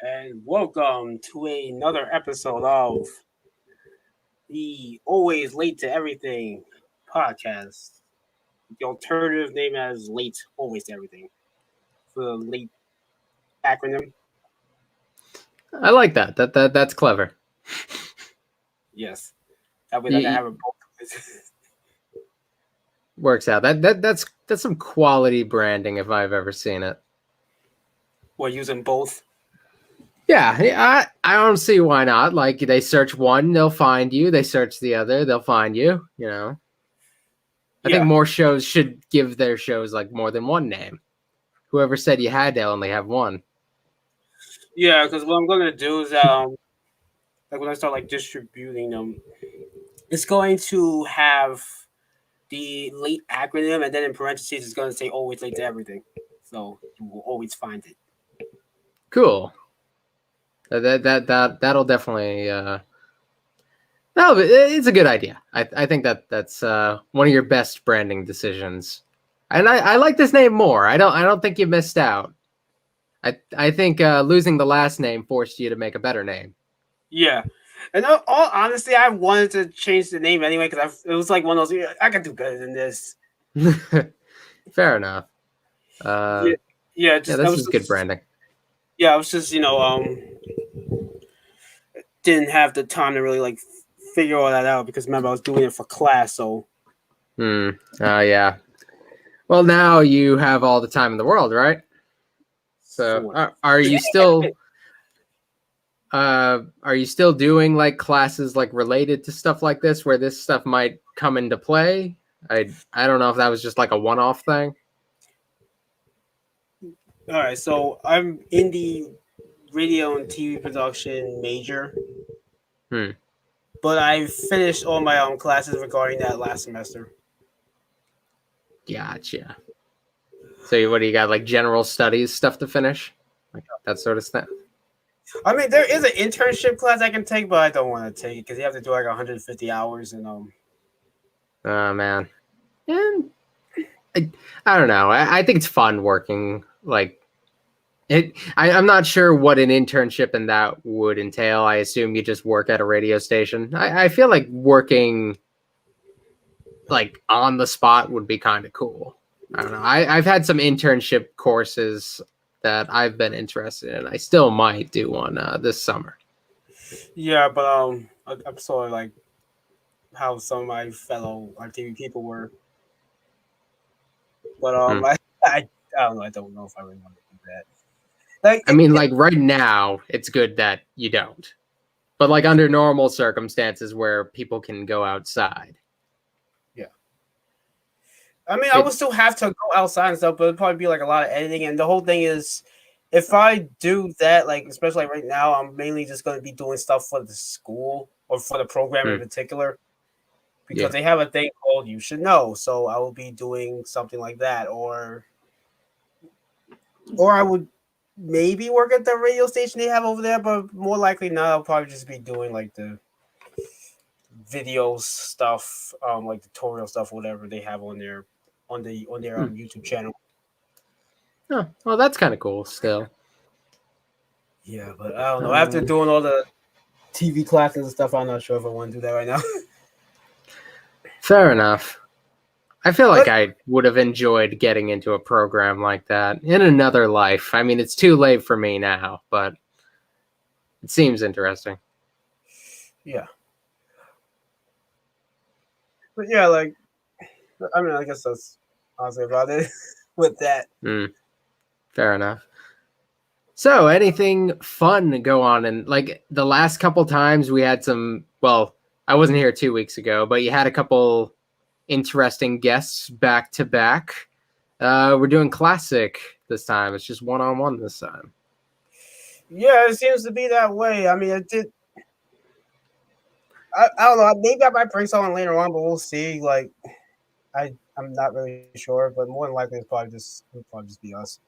and welcome to another episode of the Always Late to Everything podcast. The alternative name as Late Always to Everything for the late acronym. I like that. That's clever. Yes, that way I can have it both. Works out. That's some quality branding if I've ever seen it. We're using both. Yeah, I don't see why not. Like they search one, they'll find you. They search the other, they'll find you. I think more shows should give their shows like more than one name. Whoever said you had to only have one. Yeah, because what I'm gonna do is like when I start like distributing them, it's going to have the late acronym, and then in parentheses, it's going to say always late to everything. So you will always find it. Cool. That'll definitely. No, it's a good idea. I think that's one of your best branding decisions, and I like this name more. I don't think you missed out. I think losing the last name forced you to make a better name. Yeah. And all honestly, I wanted to change the name anyway because it was like one of those. I can do better than this. Fair enough. This is good branding. Yeah, I was just didn't have the time to really like figure all that out because remember I was doing it for class. So. Yeah. Well, now you have all the time in the world, right? So, are you still? Are you still doing like classes like related to stuff like this where this stuff might come into play? I don't know if that was just like a one-off thing. All right, so I'm in the radio and TV production major. But I finished all my own classes regarding that last semester. Gotcha. So what do you got, like general studies stuff to finish? Like that sort of stuff? I mean, there is an internship class I can take, but I don't want to take it because you have to do like 150 hours and Oh man. And I don't know. I think it's fun working like it. I'm not sure what an internship and that would entail. I assume you just work at a radio station. I feel like working like on the spot would be kind of cool. I don't know. I've had some internship courses that I've been interested in. I still might do one this summer. Yeah, but I'm sorry, like how some of my fellow TV people were. But I don't know. I don't know if I really want to do that. Like, I mean, like right now, it's good that you don't. But like under normal circumstances where people can go outside. Yeah. I mean, I would still have to go outside and stuff, but it'd probably be like a lot of editing. And the whole thing is, if I do that, like especially right now, I'm mainly just going to be doing stuff for the school or for the program in particular. Because they have a thing called You Should Know. So I will be doing something like that. Or I would maybe work at the radio station they have over there, but more likely not. I'll probably just be doing like the videos stuff, like tutorial stuff, whatever they have on their YouTube channel. Oh, well, that's kind of cool still. Yeah, but I don't know. After doing all the TV classes and stuff, I'm not sure if I want to do that right now. Fair enough. I feel like I would have enjoyed getting into a program like that in another life. I mean, it's too late for me now, but it seems interesting. Yeah. But yeah, like, I mean, I guess that's honestly about it with that. Fair enough. So, anything fun go on? And like the last couple times we had some, well, I wasn't here 2 weeks ago, but you had a couple interesting guests back to back. We're doing classic this time. It's just one-on-one this time. Yeah, it seems to be that way. I mean, it did. I don't know. Maybe I might bring someone later on, but we'll see. Like, I'm not really sure, but more than likely, it'll probably just be us.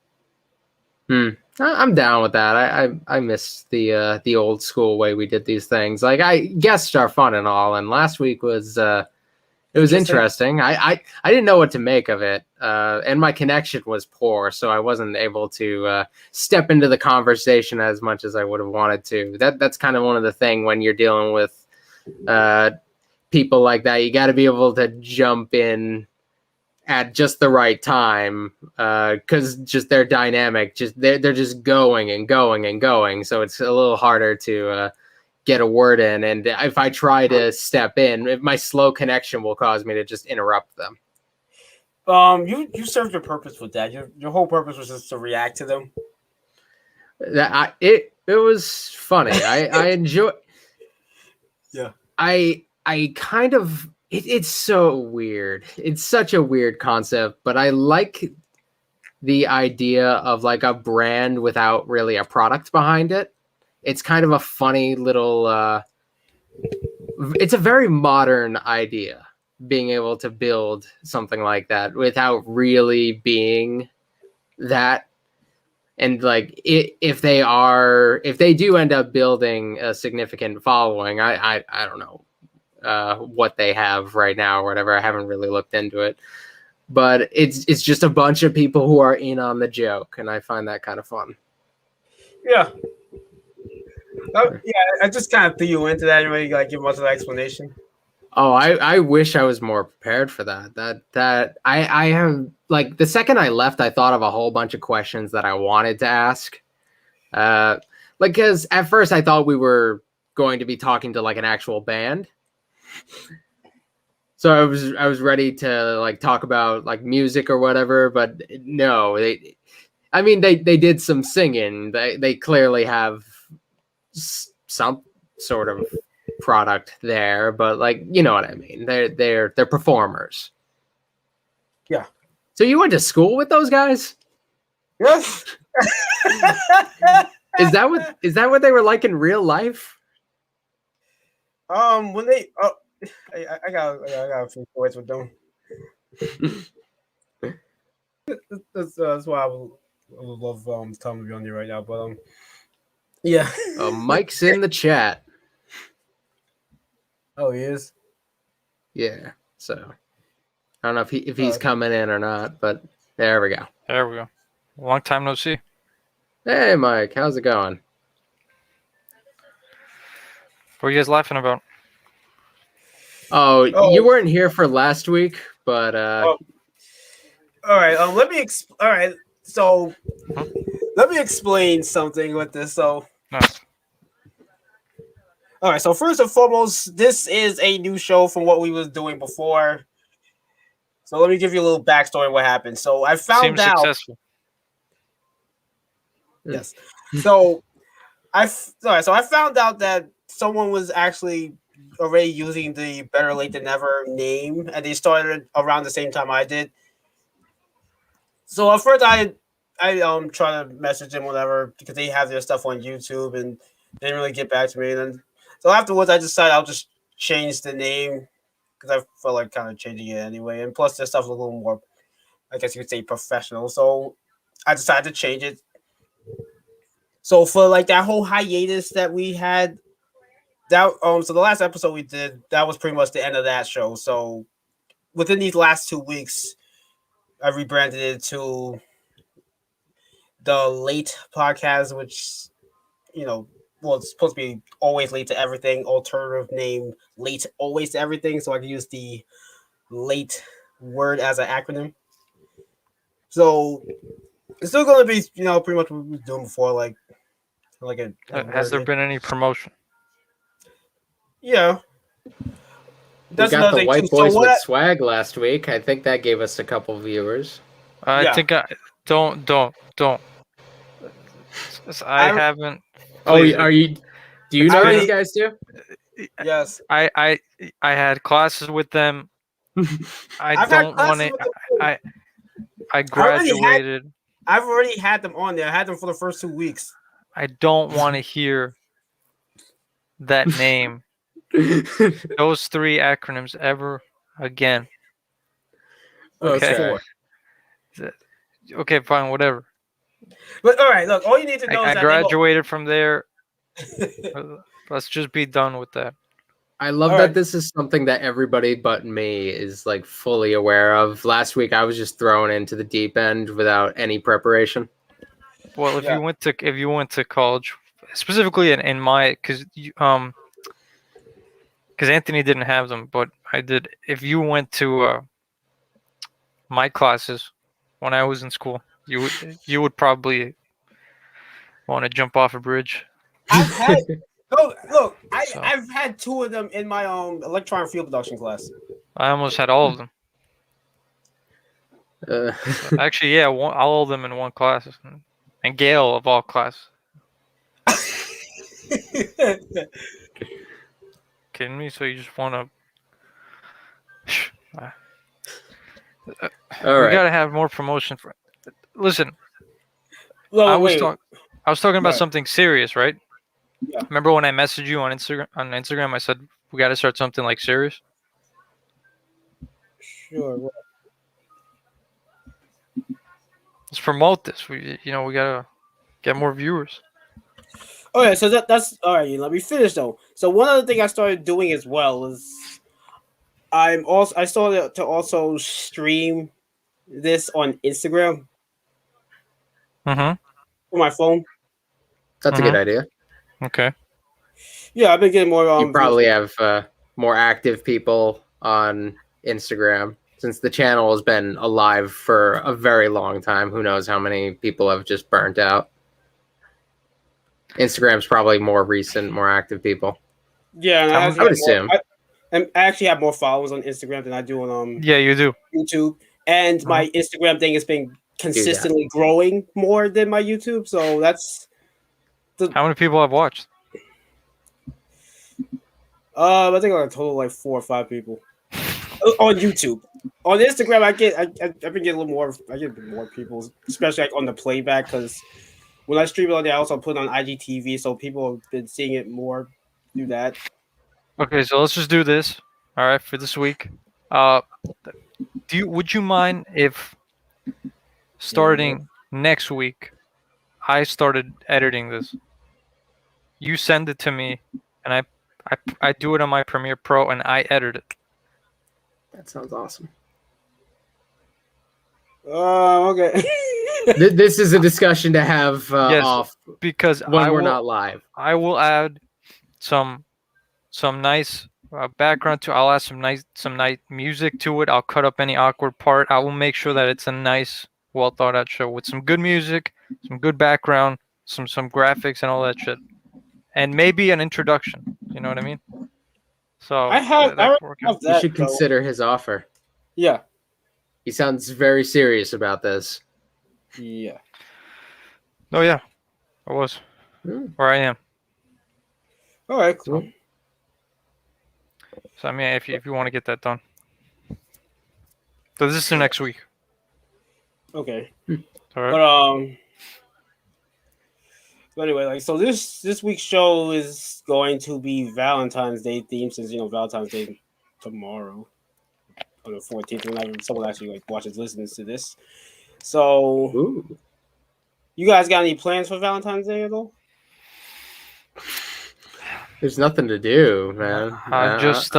I'm down with that. I miss the old school way we did these things. Like guests are fun and all, and last week was It was interesting. I didn't know what to make of it, and my connection was poor, so I wasn't able to step into the conversation as much as I would have wanted to. That's kind of one of the thing when you're dealing with people like that. You got to be able to jump in at just the right time, because just their dynamic, just they're just going and going and going. So it's a little harder to get a word in, and if I try to step in, my slow connection will cause me to just interrupt them. You served your purpose with that. Your whole purpose was just to react to them. It was funny. I enjoy. Yeah. I kind of it's so weird. It's such a weird concept, but I like the idea of like a brand without really a product behind it. It's kind of a funny little it's a very modern idea, being able to build something like that without really being that. And like if they do end up building a significant following, I don't know what they have right now or whatever. I haven't really looked into it, but it's just a bunch of people who are in on the joke, and I find that kind of fun. Yeah. Yeah, I just kind of threw you into that anyway. You like give much of the explanation. Oh, I wish I was more prepared for that. That I have, like, the second I left, I thought of a whole bunch of questions that I wanted to ask. Like, because at first I thought we were going to be talking to like an actual band. So I was ready to like talk about like music or whatever, but no, they did some singing. They clearly have some sort of product there, but like, you know what I mean. They're performers. Yeah. So you went to school with those guys? Yes. Is that what they were like in real life? When they I got a few stories with them. That's why I would love Tom to be on you right now, but yeah. Mike's in the chat. Oh, he is. Yeah. So I don't know if he's coming in or not, but there we go. There we go. Long time no see. Hey, Mike, how's it going? What are you guys laughing about? Oh, you weren't here for last week, but all right. Let me all right. So let me explain something with this. So Nice. All right. So first and foremost, this is a new show from what we was doing before. So let me give you a little backstory of what happened. So I found out. Successful. Yes. So I found out that someone was actually already using the Better Late Than Never name, and they started around the same time I did. So at first I try to message them whatever because they have their stuff on YouTube and they didn't really get back to me. And then so afterwards I decided I'll just change the name because I felt like kind of changing it anyway. And plus their stuff was a little more, I guess you could say, professional. So I decided to change it. So for like that whole hiatus that we had, that so the last episode we did, that was pretty much the end of that show. So within these last 2 weeks, I rebranded it to the L.A.T.E podcast, which, you know, well, it's supposed to be always late to everything. Alternative name, late always to everything. So I can use the late word as an acronym. So it's still going to be, you know, pretty much what we were doing before, like Has there been any promotion? Yeah. We got the White Boys with Swag last week. I think that gave us a couple viewers. I think don't. I haven't. Oh, are you? Do you know these guys too? Yes. I had classes with them. I don't want to. I graduated. I've already had them on there. I had them for the first 2 weeks. I don't want to hear that name, those 3 acronyms ever again. Okay. Okay, fine, whatever. But all right, look, all you need to know is I graduated from there. Let's just be done with that. I love All that right. this is something that everybody but me is like fully aware of. Last week I was just thrown into the deep end without any preparation. Well, if Yeah. you went to college, specifically in my because Anthony didn't have them, but I did. If you went to my classes when I was in school, you would probably want to jump off a bridge. I've had look. So I've had 2 of them in my electronic field production class. I almost had all of them. Uh, So actually, yeah, all of them in one class, and Gale of all classes. Kidding me? So you just want to? all We right. gotta have more promotion for. Listen, Wait, wait. I was talking about Right. something serious, right? Yeah. Remember when I messaged you on Instagram? On Instagram, I said we got to start something like serious. Sure. Right. Let's promote this. We gotta get more viewers. Oh yeah. So that's all right. Let me finish though. So one other thing I started doing as well is I started to also stream this on Instagram Mm-hmm. on my phone. That's a good Mm-hmm. idea. Okay. Yeah, I've been getting more You views. probably have more active people on Instagram since the channel has been alive for a very long time. Who knows how many people have just burnt out? Instagram's probably more recent, more active people. Yeah, and How I many- I would assume. I actually have more followers on Instagram than I do on Yeah, you do. YouTube, and my Mm-hmm. Instagram thing has been Do that. consistently growing more than my YouTube. So that's How many people have watched? I think like a total of like 4 or 5 people on YouTube. On Instagram, I've been getting a little more. I get more people, especially like on the playback, because when I stream it on there, I also put it on IGTV, so people have been seeing it more through that. Okay, so let's just do this. All right, for this week. Uh, would you mind if starting next week, I started editing this? You send it to me, and I do it on my Premiere Pro, and I edit it. That sounds awesome. Okay. This is a discussion to have Yes, off because when we're not live. I will add some nice background to. I'll add some nice music to it. I'll cut up any awkward part. I will make sure that it's a nice, well thought out show with some good music, some good background, some graphics and all that shit, and maybe an introduction. You know what I mean? So I that could work out. have You that. should consider his offer. Yeah. He sounds very serious about this. Yeah. Oh yeah, I was, or I am. All right. Cool. So I mean, if you want to get that done, so this is the next week. Okay. All right. But anyway, like so this week's show is going to be Valentine's Day themed since Valentine's Day tomorrow on the 14th whenever someone actually like watches listens to this. So Ooh. you guys got any plans for Valentine's Day at all? There's nothing to do, man. I just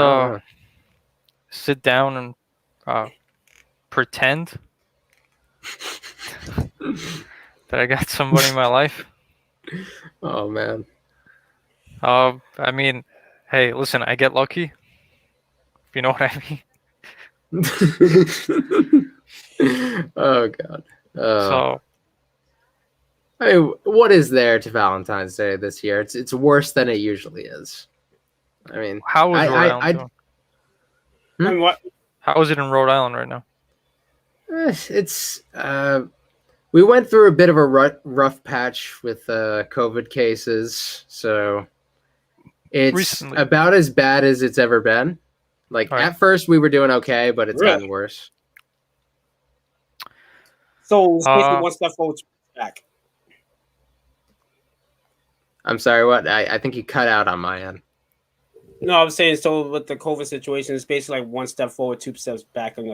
sit down and pretend that I got somebody in my life. Oh man. I mean, hey, listen, I get lucky. If you know what I mean. Oh god. So I mean, what is there to Valentine's Day this year? It's worse than it usually is. I mean, how is Rhode Island doing? I mean, what? How is it in Rhode Island right now? It's we went through a bit of a rough patch with COVID cases, so it's Recently. about as bad as it's ever been. Like at first we were doing okay, but it's gotten worse. So it's basically one step forward, back. I'm sorry, what? I think you cut out on my end. No, I was saying so with the COVID situation, it's basically like one step forward, 2 steps back on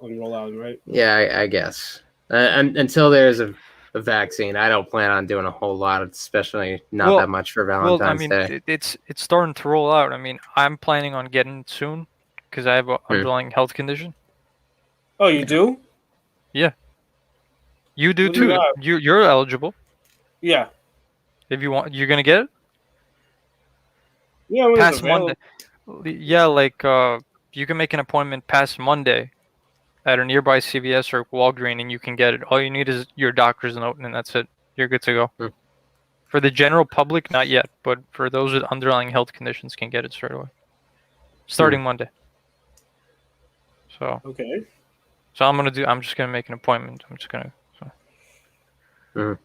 Rhode Island, right? Yeah, I guess. And until there's a a vaccine. I don't plan on doing a whole lot, especially not that much for Well, I Valentine's mean, Day. it's starting to roll out. I mean, I'm planning on getting it soon because I have an underlying health condition. Oh, you do? Yeah, you do What do you too. got? You're eligible Yeah. if you want. You're gonna get it Yeah, when it's past available. Monday. Yeah, like you can make an appointment past Monday at a nearby CVS or Walgreens, and you can get it. All you need is your doctor's note, and that's it. You're good to go. Hmm. For the general public, not yet, but for those with underlying health conditions, can get it straight away, starting Monday. So, Okay. so I'm just gonna make an appointment. I'm just gonna. So.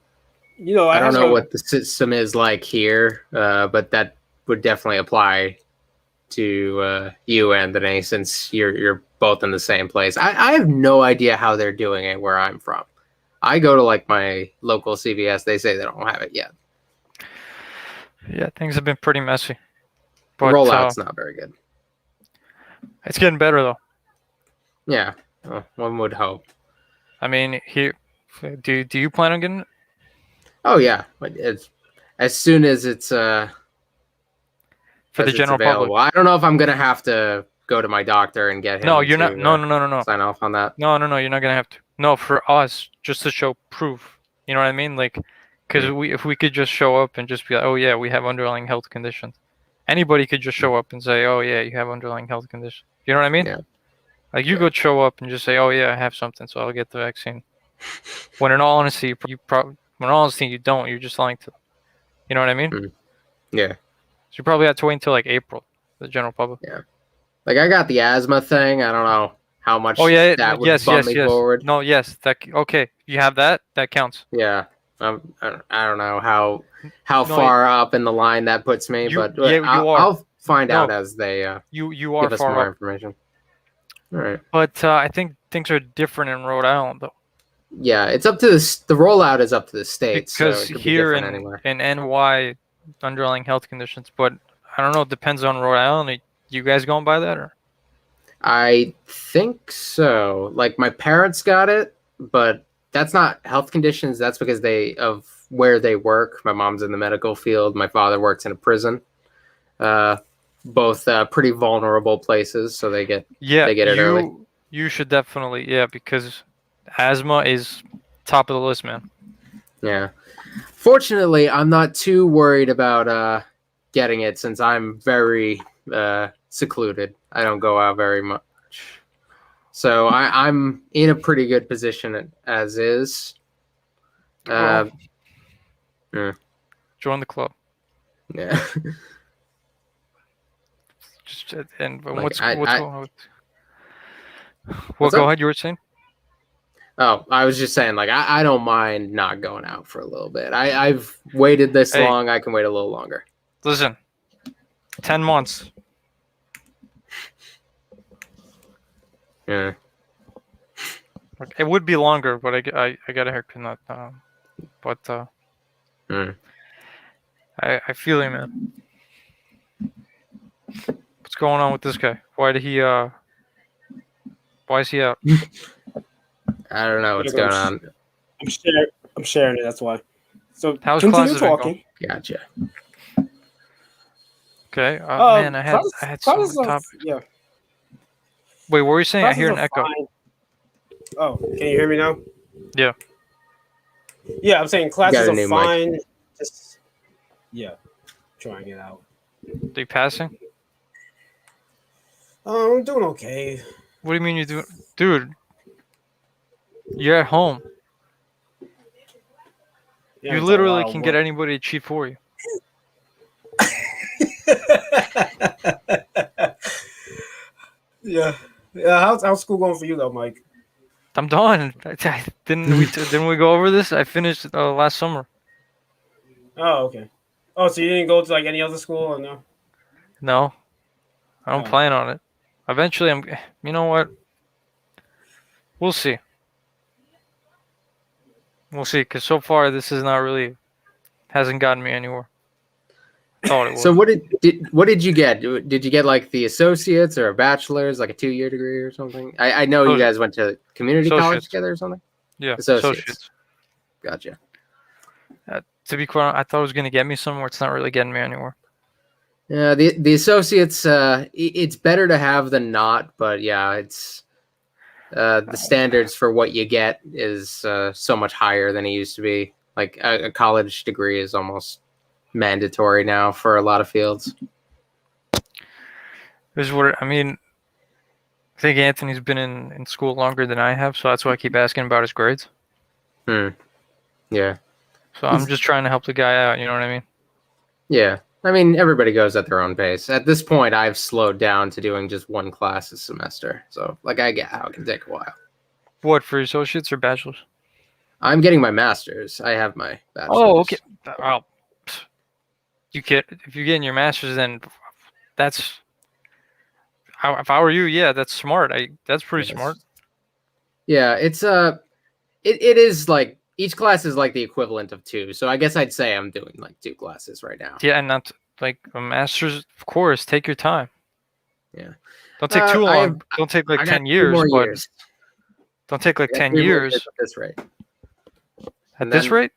You know, I don't have know a, what the system is like here, but that would definitely apply to you, Anthony, since you're both in the same place. I have no idea how they're doing it where I'm from. I go to like my local CVS. They say they don't have it yet. Yeah, things have been pretty messy. The But rollout's not very good. it's getting better though. Yeah, one would hope. I mean, here, do you plan on getting it? Oh yeah, but it's as soon as it's For the it's general available. public? I don't know if I'm gonna have to go to my doctor and get him No, you're not. to No. sign off on that. No, you're not gonna have to. No, for us, just to show proof. You know what I mean? Like, because if we could just show up and just be like, oh yeah, we have underlying health conditions. Anybody could just show up and say, oh yeah, you have underlying health conditions. You know what I mean? Yeah. Like you could show up and just say, oh yeah, I have something, so I'll get the vaccine. When in all honesty, you don't. You're just lying to them. You know what I mean? Yeah. So you probably have to wait until like April, the general public. Yeah. Like I got the asthma thing. I don't know how much Oh yeah, that would yes. bump me forward. No, yes. Okay. You have that. That counts. Yeah. I don't know how far up in the line that puts me, but you are. I'll find out as they You are give us far more up. information. All right. But I think things are different in Rhode Island though. Yeah, it's up to the rollout is up to the states. Because so it could here be anywhere. in NY, underlying health conditions, but I don't know. It depends on Rhode Island. You guys going by that or? I think so. Like my parents got it, but that's not health conditions. That's because of where they work. My mom's in the medical field. My father works in a prison. Both pretty vulnerable places, so they get it early. You should definitely because asthma is top of the list, man. Yeah. Fortunately, I'm not too worried about getting it since I'm very secluded. I don't go out very much. So I'm in a pretty good position as is. Join the club. Yeah. And Like, what's going on? What's Go up? ahead. You were saying? Oh, I was just saying, like, I don't mind not going out for a little bit. I've waited this long. I can wait a little longer. Listen, 10 months. Yeah. It would be longer, but I got a haircut. Not, but I feel you, man. What's going on with this guy? Why is he out? I don't know what's going on. I'm sharing it. That's why. So How's continue classes been talking. Gotcha. Okay. Man, I had some topics. Yeah. Wait, what were you saying? I Classes hear an are echo. fine. Oh, can you hear me now? Yeah. Yeah, I'm saying classes a are new mic. fine. Just trying it out. Are you passing? I'm doing okay. What do you mean you do, dude? You're at home. Yeah, You it's a literally lot of can get work. anybody to cheat for you. Yeah. How's school going for you though, Mike? I'm done. Didn't we go over this? I finished last summer. Oh, okay. Oh, so you didn't go to like any other school or no? No, I don't plan on it. Eventually, you know what? We'll see. We'll see. Because so far, this is not really hasn't gotten me anywhere. Thought it would. So what did you get? Did you get like the associates or a bachelor's, like a 2-year degree or something? I know you guys went to community college together or something. Yeah, associates. Gotcha. To be quite honest, I thought it was going to get me somewhere. It's not really getting me anywhere. Yeah, the associates, it's better to have than not, but yeah, it's the standards for what you get is so much higher than it used to be. Like a college degree is almost mandatory now for a lot of fields. This is what I mean. I think Anthony's been in school longer than I have, so that's why I keep asking about his grades. Yeah. So I'm just trying to help the guy out. You know what I mean? Yeah. I mean, everybody goes at their own pace. At this point, I've slowed down to doing just one class a semester. So, like, I get how it can take a while. What, for associates or bachelors? I'm getting my master's. I have my bachelor's. Oh, okay. Well, if you're getting your master's, then that's. If I were you, yeah, that's smart. That's pretty smart. Yeah, it's it is like each class is like the equivalent of 2. So I guess I'd say I'm doing like 2 classes right now. Yeah, and not like a master's. Of course, take your time. Yeah. Don't take too long. Don't take like 10 years. More but years. Don't take like 10 years. At this rate. At this rate?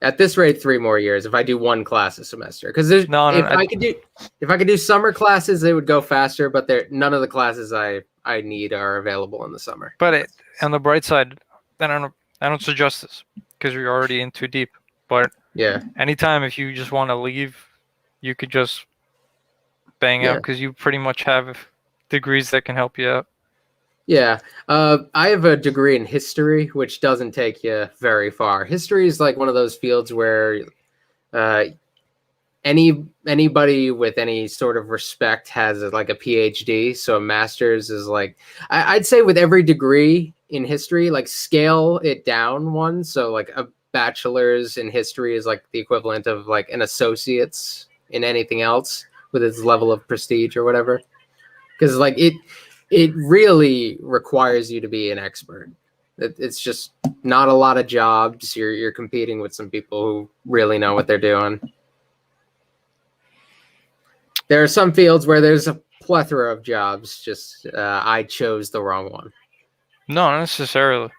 At this rate, 3 more years if I do one class a semester. Because if I could do summer classes, they would go faster. But none of the classes I need are available in the summer. But on the bright side, then I don't suggest this because you're already in too deep. But yeah, anytime if you just want to leave, you could just bang out because you pretty much have degrees that can help you out. Yeah. I have a degree in history, which doesn't take you very far. History is like one of those fields where anybody with any sort of respect has like a PhD. So a master's is like, I'd say with every degree in history, like scale it down one. So like a bachelor's in history is like the equivalent of like an associate's in anything else with its level of prestige or whatever. Because like it really requires you to be an expert. It's just not a lot of jobs. You're competing with some people who really know what they're doing. There are some fields where there's a plethora of jobs. Just I chose the wrong one. No, not necessarily.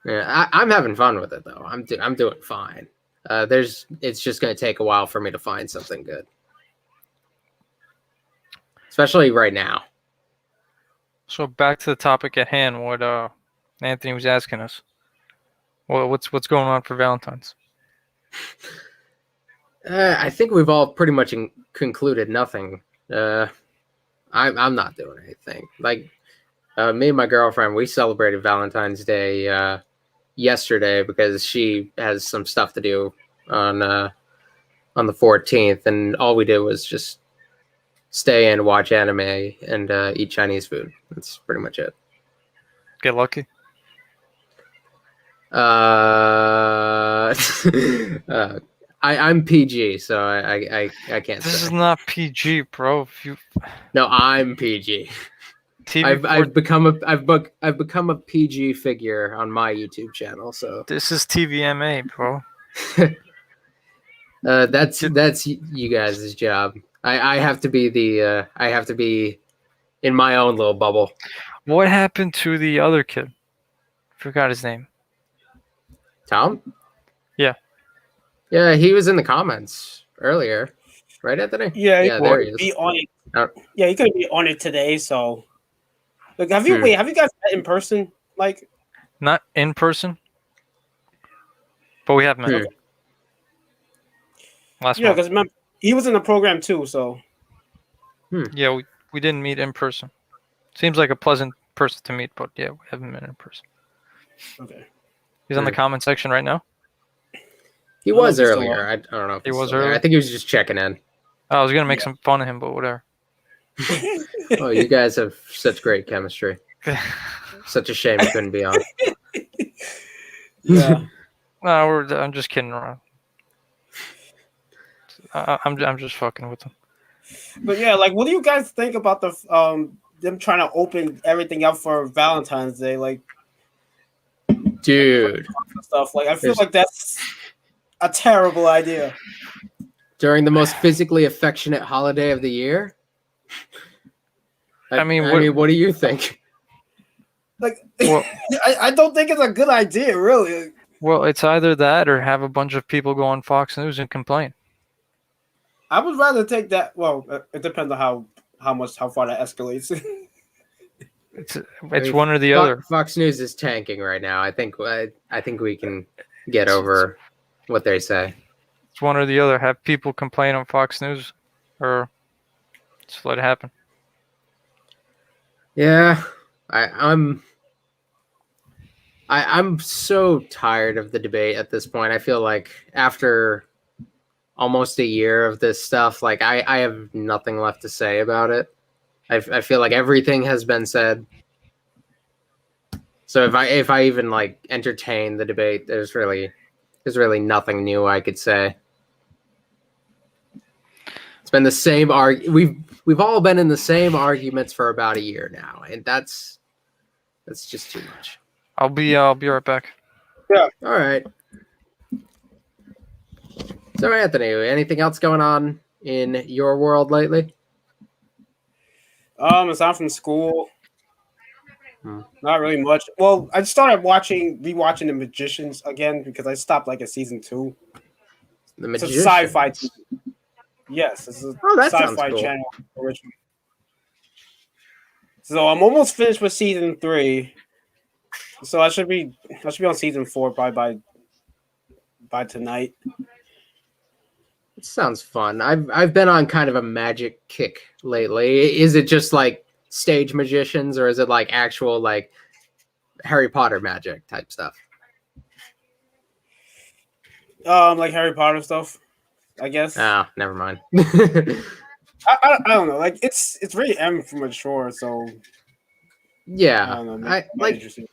Yeah, I'm having fun with it though. I'm doing fine. It's just going to take a while for me to find something good, especially right now. So back to the topic at hand, what Anthony was asking us. Well, what's going on for Valentine's? I think we've all pretty much concluded nothing. I'm not doing anything. Like me and my girlfriend, we celebrated Valentine's Day yesterday because she has some stuff to do on the 14th, and all we did was just stay and watch anime and eat Chinese food. That's pretty much it. Get lucky. I'm PG, so I can't. This is not PG, bro. No, I'm PG. I've become a PG figure on my YouTube channel. So this is TVMA, bro. That's you guys' job. I have to be I have to be in my own little bubble. What happened to the other kid? Forgot his name. Tom? Yeah. Yeah, he was in the comments earlier, right, Anthony? Yeah, there he is. Be on it. Yeah, he could be on it today. So, like, have you guys met in person? Like, not in person, but we have met. Last month. Because remember, he was in the program too. So, yeah, we didn't meet in person. Seems like a pleasant person to meet, but yeah, we haven't met in person. Okay. He's on the comment section right now. He was earlier. I don't know if he was earlier. I think he was just checking in. I was gonna make some fun of him, but whatever. Oh, you guys have such great chemistry. Such a shame you couldn't be on. Yeah. No, I'm just kidding around. I'm just fucking with them. But yeah, like, what do you guys think about the them trying to open everything up for Valentine's Day? Like, dude, stuff. Like, I feel like that's a terrible idea. During the most physically affectionate holiday of the year. I mean, what do you think? Like, well, I don't think it's a good idea, really. Well, it's either that or have a bunch of people go on Fox News and complain. I would rather take that. Well, it depends on how far that escalates. It's one or the other. Fox News is tanking right now. I think we can get over what they say. It's one or the other. Have people complain on Fox News, or just let it happen. Yeah, I'm so tired of the debate at this point. I feel like after almost a year of this stuff, like I have nothing left to say about it. I feel like everything has been said. So if I even like entertain the debate, there's really nothing new I could say. It's been the same we've all been in the same arguments for about a year now, and that's just too much. I'll be right back. Yeah. All right. So Anthony, anything else going on in your world lately? Aside from school, not really much. Well, I started rewatching The Magicians again because I stopped like at season 2. The It's a Magicians. sci-fi. Yes, it's a that sounds sci-fi cool. channel original. So I'm almost finished with season 3. So I should be on season 4 by tonight. It sounds fun. I've been on kind of a magic kick lately. Is it just like stage magicians, or is it like actual like Harry Potter magic type stuff? Like Harry Potter stuff, I guess. Oh, never mind. I don't know. Like it's really mature, so yeah, I don't know. Interesting.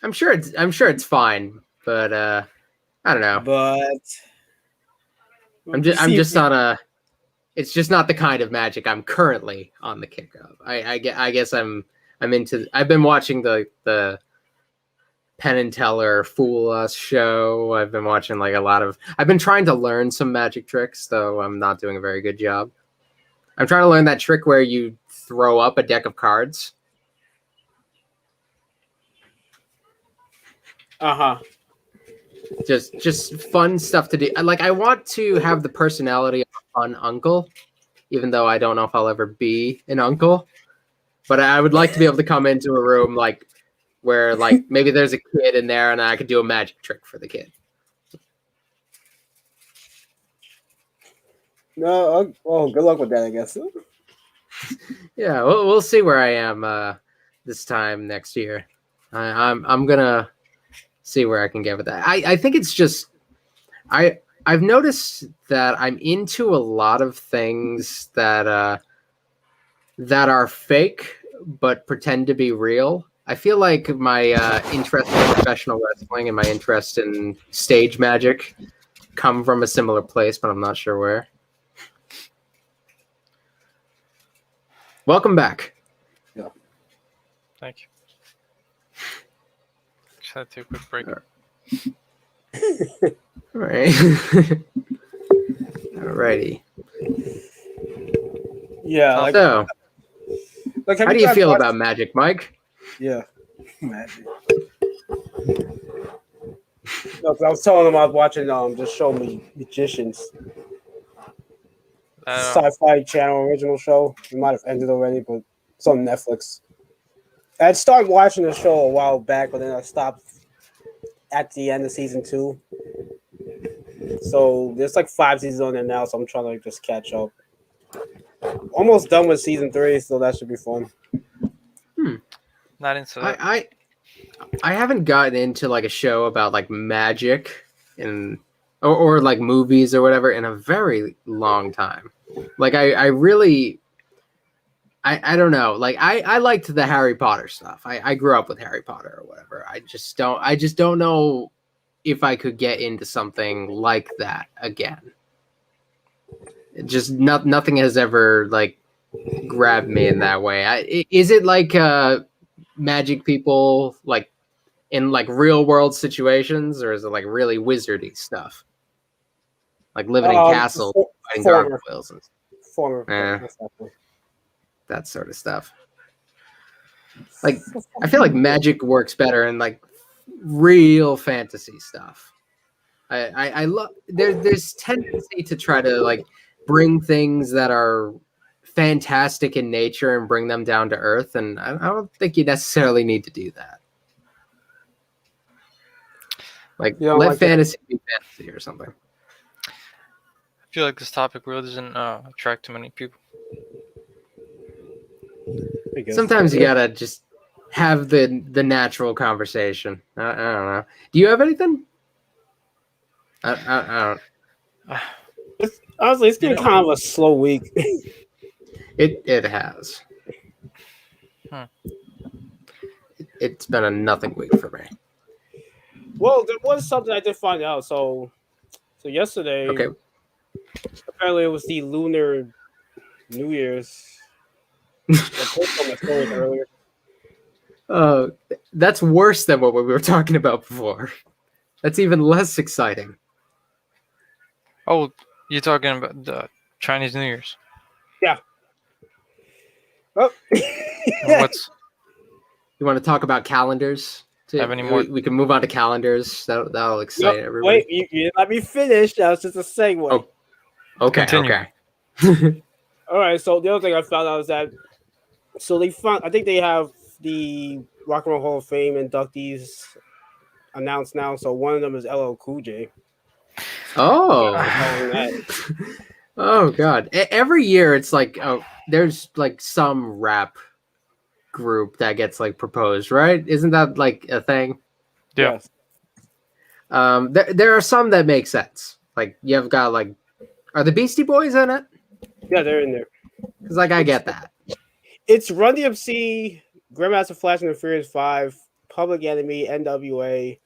I'm sure it's fine, but I don't know. But I'm just on a. It's just not the kind of magic I'm currently on the kick of. I guess I'm into. I've been watching the Penn and Teller Fool Us show. I've been watching like a lot of. I've been trying to learn some magic tricks, though I'm not doing a very good job. I'm trying to learn that trick where you throw up a deck of cards. Just fun stuff to do. Like I want to have the personality of a fun uncle, even though I don't know if I'll ever be an uncle. But I would like to be able to come into a room like where like maybe there's a kid in there and I could do a magic trick for the kid. No, well, good luck with that, I guess. Yeah, we'll see where I am this time next year. I'm gonna see where I can get with that. I think it's just I've noticed that I'm into a lot of things that are fake but pretend to be real. I feel like my interest in professional wrestling and my interest in stage magic come from a similar place, but I'm not sure where. Welcome back. Yeah. Thank you. Just had to take a quick break. All right. Alrighty. Yeah. So, how do you feel about magic, Mike? Yeah, magic. No, 'cause I was telling them I was watching just show me Magicians. Sci-fi channel original show. It might have ended already, but it's on Netflix. I started watching the show a while back, but then I stopped at the end of season 2. So there's like 5 seasons on there now, so I'm trying to just catch up. Almost done with season 3, so that should be fun. Not into that. I haven't gotten into like a show about like magic and or like movies or whatever in a very long time. Like I really I don't know. Like I liked the Harry Potter stuff. I grew up with Harry Potter or whatever. I just don't know if I could get into something like that again. Just nothing has ever like grabbed me in that way. Is it like magic people like in like real world situations, or is it like really wizardy stuff? Like living in castles, fighting gargoyles and that sort of stuff. Like I feel like magic works better in like real fantasy stuff. I love there's tendency to try to like bring things that are fantastic in nature and bring them down to earth, and I don't think you necessarily need to do that. Like let fantasy be fantasy or something. I feel like this topic really doesn't attract too many people. Sometimes you gotta just have the natural conversation. I don't know. Do you have anything? I don't. Honestly, it's been kind of a slow week. It has. Hmm. It's been a nothing week for me. Well, there was something I did find out. So yesterday, okay. Apparently it was the Lunar New Year's. I posted on my stories earlier. That's worse than what we were talking about before. That's even less exciting. Oh, you're talking about the Chinese New Year's? Yeah. Oh. What's? You want to talk about calendars? Have any more? We can move on to calendars. That'll excite everybody. Wait, you didn't let me finish. That was just a segue. Oh, okay. Continue. Okay. All right. So the other thing I found out is that I think they have the Rock and Roll Hall of Fame inductees announced now. So one of them is LL Cool J. Oh. Oh God! Every year it's like there's like some rap group that gets like proposed, right? Isn't that like a thing? Yeah. Yes. There are some that make sense. Like you've got like, are the Beastie Boys in it? Yeah, they're in there. Because like I get that. It's Run DMC, Grandmaster Flash and the Furious 5, Public Enemy, NWA.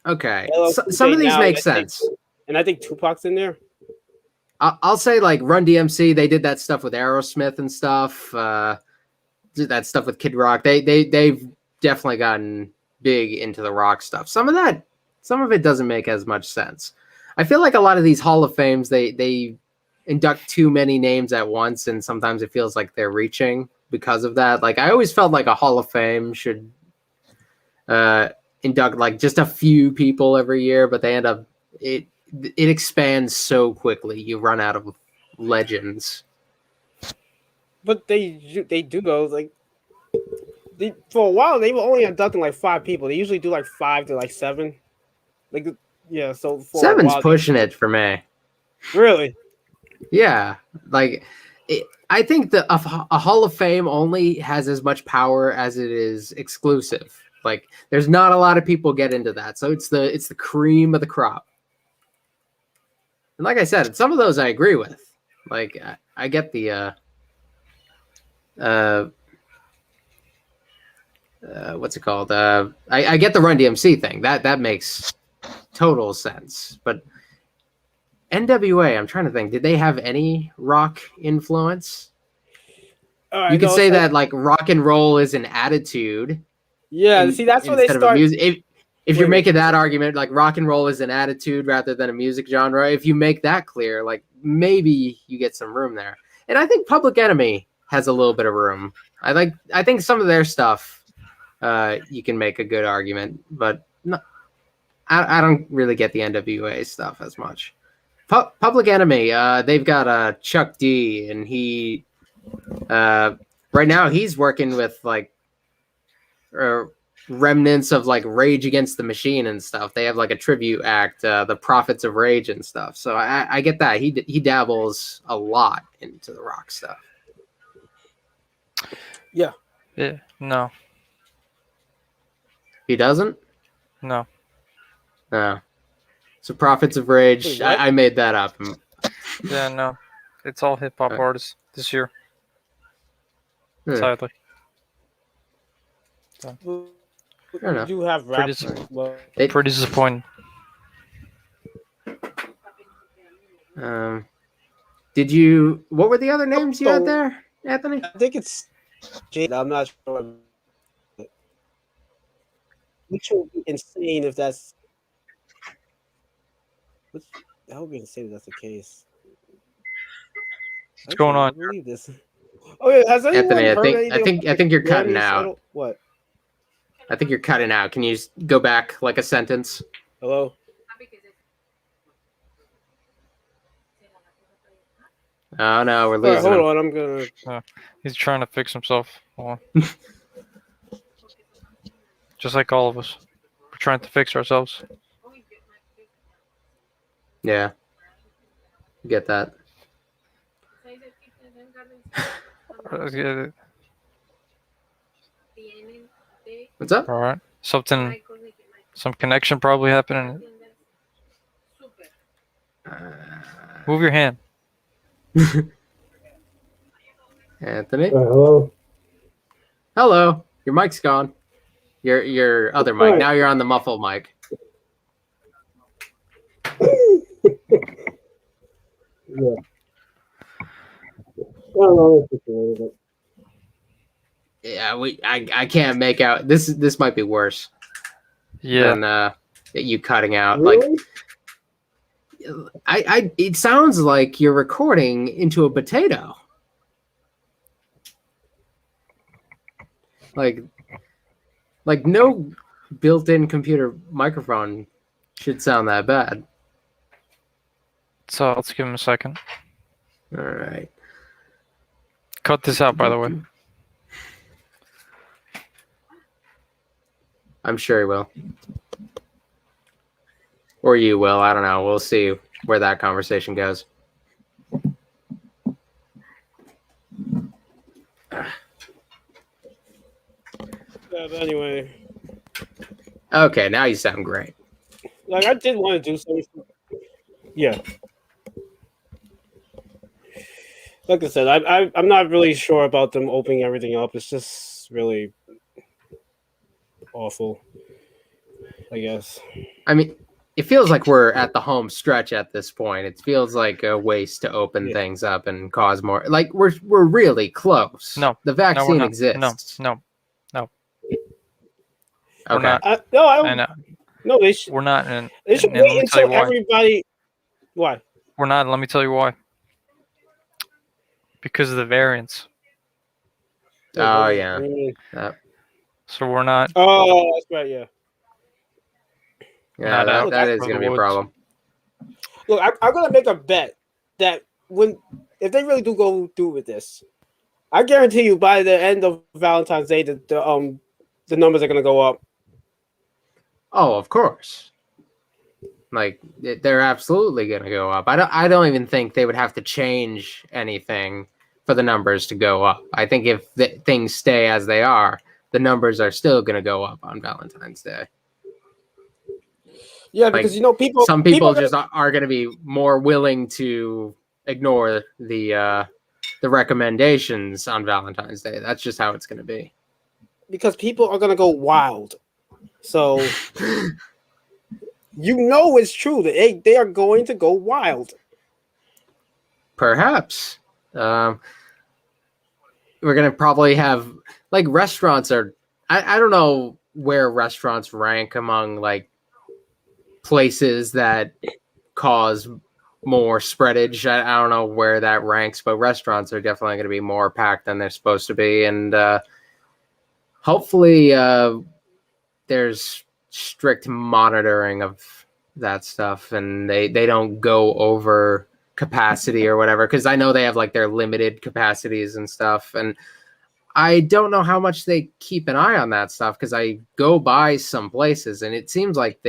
Okay, some of these make sense. And I think Tupac's in there. I'll say like Run DMC. They did that stuff with Aerosmith and stuff. That stuff with Kid Rock. They've definitely gotten big into the rock stuff. Some of it doesn't make as much sense. I feel like a lot of these Hall of Fames they induct too many names at once, and sometimes it feels like they're reaching because of that. Like I always felt like a Hall of Fame should induct like just a few people every year, but they end up it expands so quickly. You run out of legends. But they do go like for a while they were only inducting like 5 people. They usually do like 5 to like 7. Like yeah, so for 7's pushing it for me. Really? Yeah, like I think a Hall of Fame only has as much power as it is exclusive. Like there's not a lot of people get into that, so it's the cream of the crop. And like I said, some of those I agree with. Like I get the what's it called? I get the Run DMC thing. That makes total sense. But NWA, I'm trying to think. Did they have any rock influence? You could say that like rock and roll is an attitude. Yeah, see that's when they start. If you're making that argument, like rock and roll is an attitude rather than a music genre, if you make that clear, like maybe you get some room there. And I think Public Enemy has a little bit of room. I think some of their stuff, you can make a good argument, but no, I don't really get the NWA stuff as much. Public Enemy, they've got Chuck D, and he right now he's working with like remnants of like Rage Against the Machine and stuff. They have like a tribute act, the Prophets of Rage and stuff. So I get that he dabbles a lot into the rock stuff. Yeah. No. He doesn't. No. No. So Prophets of Rage. Wait, I made that up. Yeah, no. It's all hip hop artists this year. Sadly. So. You do have rap. Pretty disappointing. Did you? What were the other names you had there, Anthony? I think it's Jade. I'm not sure. Which would be insane if that's. That would be insane if that's the case. What's going on? I believe this. Oh yeah, has anyone Anthony, heard anything? I think you're cutting out. What? I think you're cutting out. Can you just go back like a sentence? Hello? Oh no, we're All right, losing hold him. on. I'm gonna. He's trying to fix himself. Hold on. Just like all of us. We're trying to fix ourselves. Yeah, get that. What's up? All right. Some connection probably happening. Move your hand. Anthony. Hello. Hello. Your mic's gone. Your other mic. Now you're on the muffled mic. Yeah. I don't know if it's related, Yeah, I can't make out. This might be worse Yeah. than you cutting out. but really? Like it sounds like you're recording into a potato. Like no built-in computer microphone should sound that bad. So let's give him a second. All right. Cut this out, by the way. I'm sure he will. Or you will. I don't know. We'll see where that conversation goes. Yeah, but anyway, Okay, now you sound great. like I did want to do something. Yeah. Like I said, I'm not really sure about them opening everything up. It's just really awful, I guess. I mean, it feels like we're at the home stretch at this point. It feels like a waste to open things up and cause more. Like we're really close. No, the vaccine no, exists. No. Okay. We're not. I don't. I know. No, they should. We're not. And They should let wait me tell you until why. everybody. Why? We're not. Let me tell you why. Because of the variants. Oh yeah. So we're not. Oh, that's right. Yeah. Yeah, Not that out is for going to the be a woods. problem. Look, I'm gonna make a bet that if they really do go through with this, I guarantee you by the end of Valentine's Day, the numbers are gonna go up. Oh, of course. Like they're absolutely going to go up. I don't even think they would have to change anything for the numbers to go up. I think if things stay as they are, the numbers are still going to go up on Valentine's Day. Yeah, because people. Some people just are going to be more willing to ignore the recommendations on Valentine's Day. That's just how it's going to be. Because people are gonna go wild. So it's true that they are going to go wild. Perhaps. We're going to probably have like restaurants are. I don't know where restaurants rank among like places that cause more spreadage. I don't know where that ranks, but restaurants are definitely going to be more packed than they're supposed to be. And hopefully there's strict monitoring of that stuff and they don't go over capacity or whatever, because I know they have like their limited capacities and stuff, and I don't know how much they keep an eye on that stuff because I go by some places and it seems like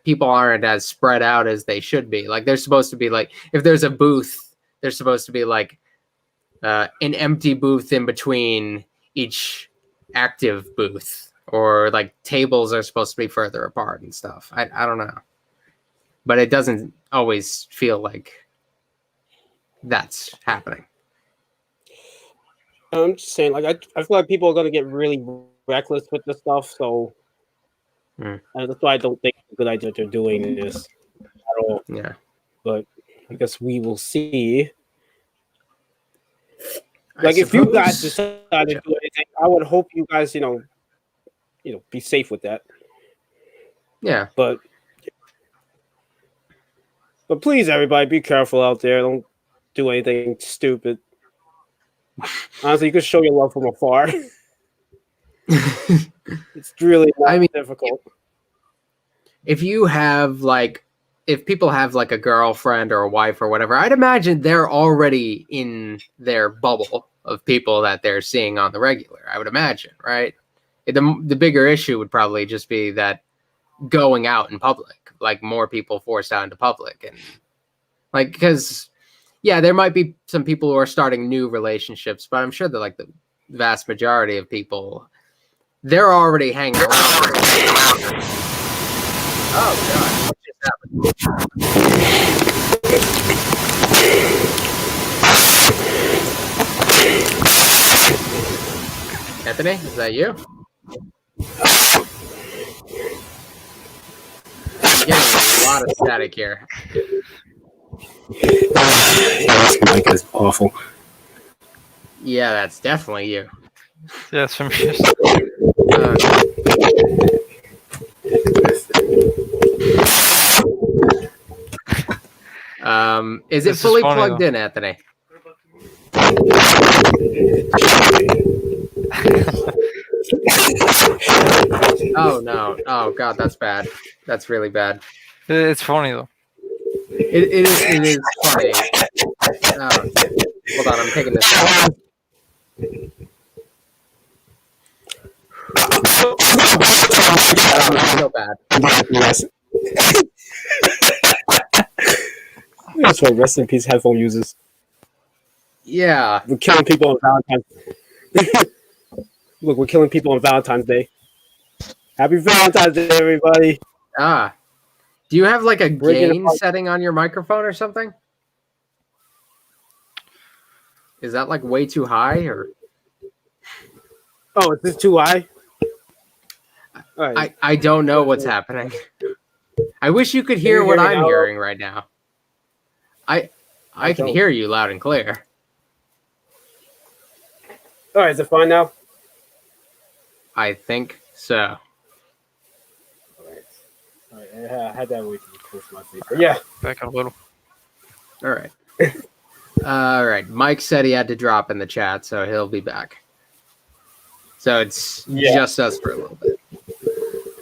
people aren't as spread out as they should be. Like they're supposed to be like, if there's a booth, there's supposed to be like an empty booth in between each active booth, or like tables are supposed to be further apart and stuff. I don't know, but it doesn't always feel like that's happening. I'm just saying, like I feel like people are gonna get really reckless with this stuff, so that's why I don't think it's a good idea that they're doing this at all. Yeah, but I guess we will see. Like if you guys decide to do anything, I would hope you guys, be safe with that. Yeah, but please, everybody, be careful out there. Don't do anything stupid. Honestly, you can show your love from afar. It's really not I mean, difficult. if you have like, if people have like a girlfriend or a wife or whatever, I'd imagine they're already in their bubble of people that they're seeing on the regular. I would imagine, right? The bigger issue would probably just be that going out in public, like more people forced out into public, and like because yeah, there might be some people who are starting new relationships, but I'm sure that like the vast majority of people, they're already hanging around. Oh god, what just happened? Anthony, is that you? I'm getting a lot of static here. This mic is awful. Yeah, that's definitely you. Yeah, some shit. Is it This is fully funny, plugged though. in, Anthony? Oh no! Oh god, that's bad. That's really bad. It's funny though. It is funny. Oh, hold on, I'm taking this out. So bad. That's what rest in peace headphone users. Yeah. We're killing people on Valentine's. Look, we're killing people on Valentine's Day. Happy Valentine's Day, everybody! Ah. Do you have like a Breaking gain apart. setting on your microphone or something? Is that like way too high or? Oh, is this too high? All right. I don't know what's happening. I wish you could hear you what hear me I'm now? hearing right now. I can don't. hear you loud and clear. All right, is it fine now? I think so. All right. I had that way too close to my face. But yeah. Back up a little. All right. All right. Mike said he had to drop in the chat, so he'll be back. So it's just us for a little bit.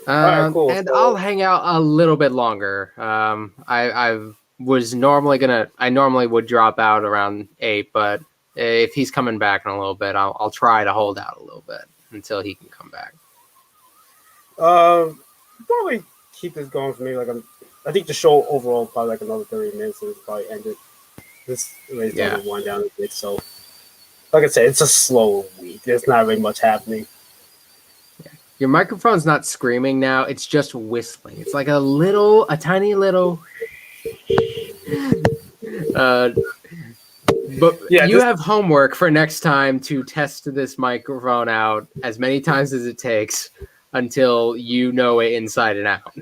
right, cool. And So- I'll hang out a little bit longer. I normally would drop out around 8, but if he's coming back in a little bit, I'll try to hold out a little bit until he can come back. Probably keep this going for me. I think the show overall probably like another 30 minutes, so it's probably ended. This is Yeah. going to wind down a bit. So, like I said, it's a slow week. There's not really much happening. Your microphone's not screaming now; it's just whistling. It's like a tiny little. But Yeah, you this- have homework for next time to test this microphone out as many times as it takes until you know it inside and out.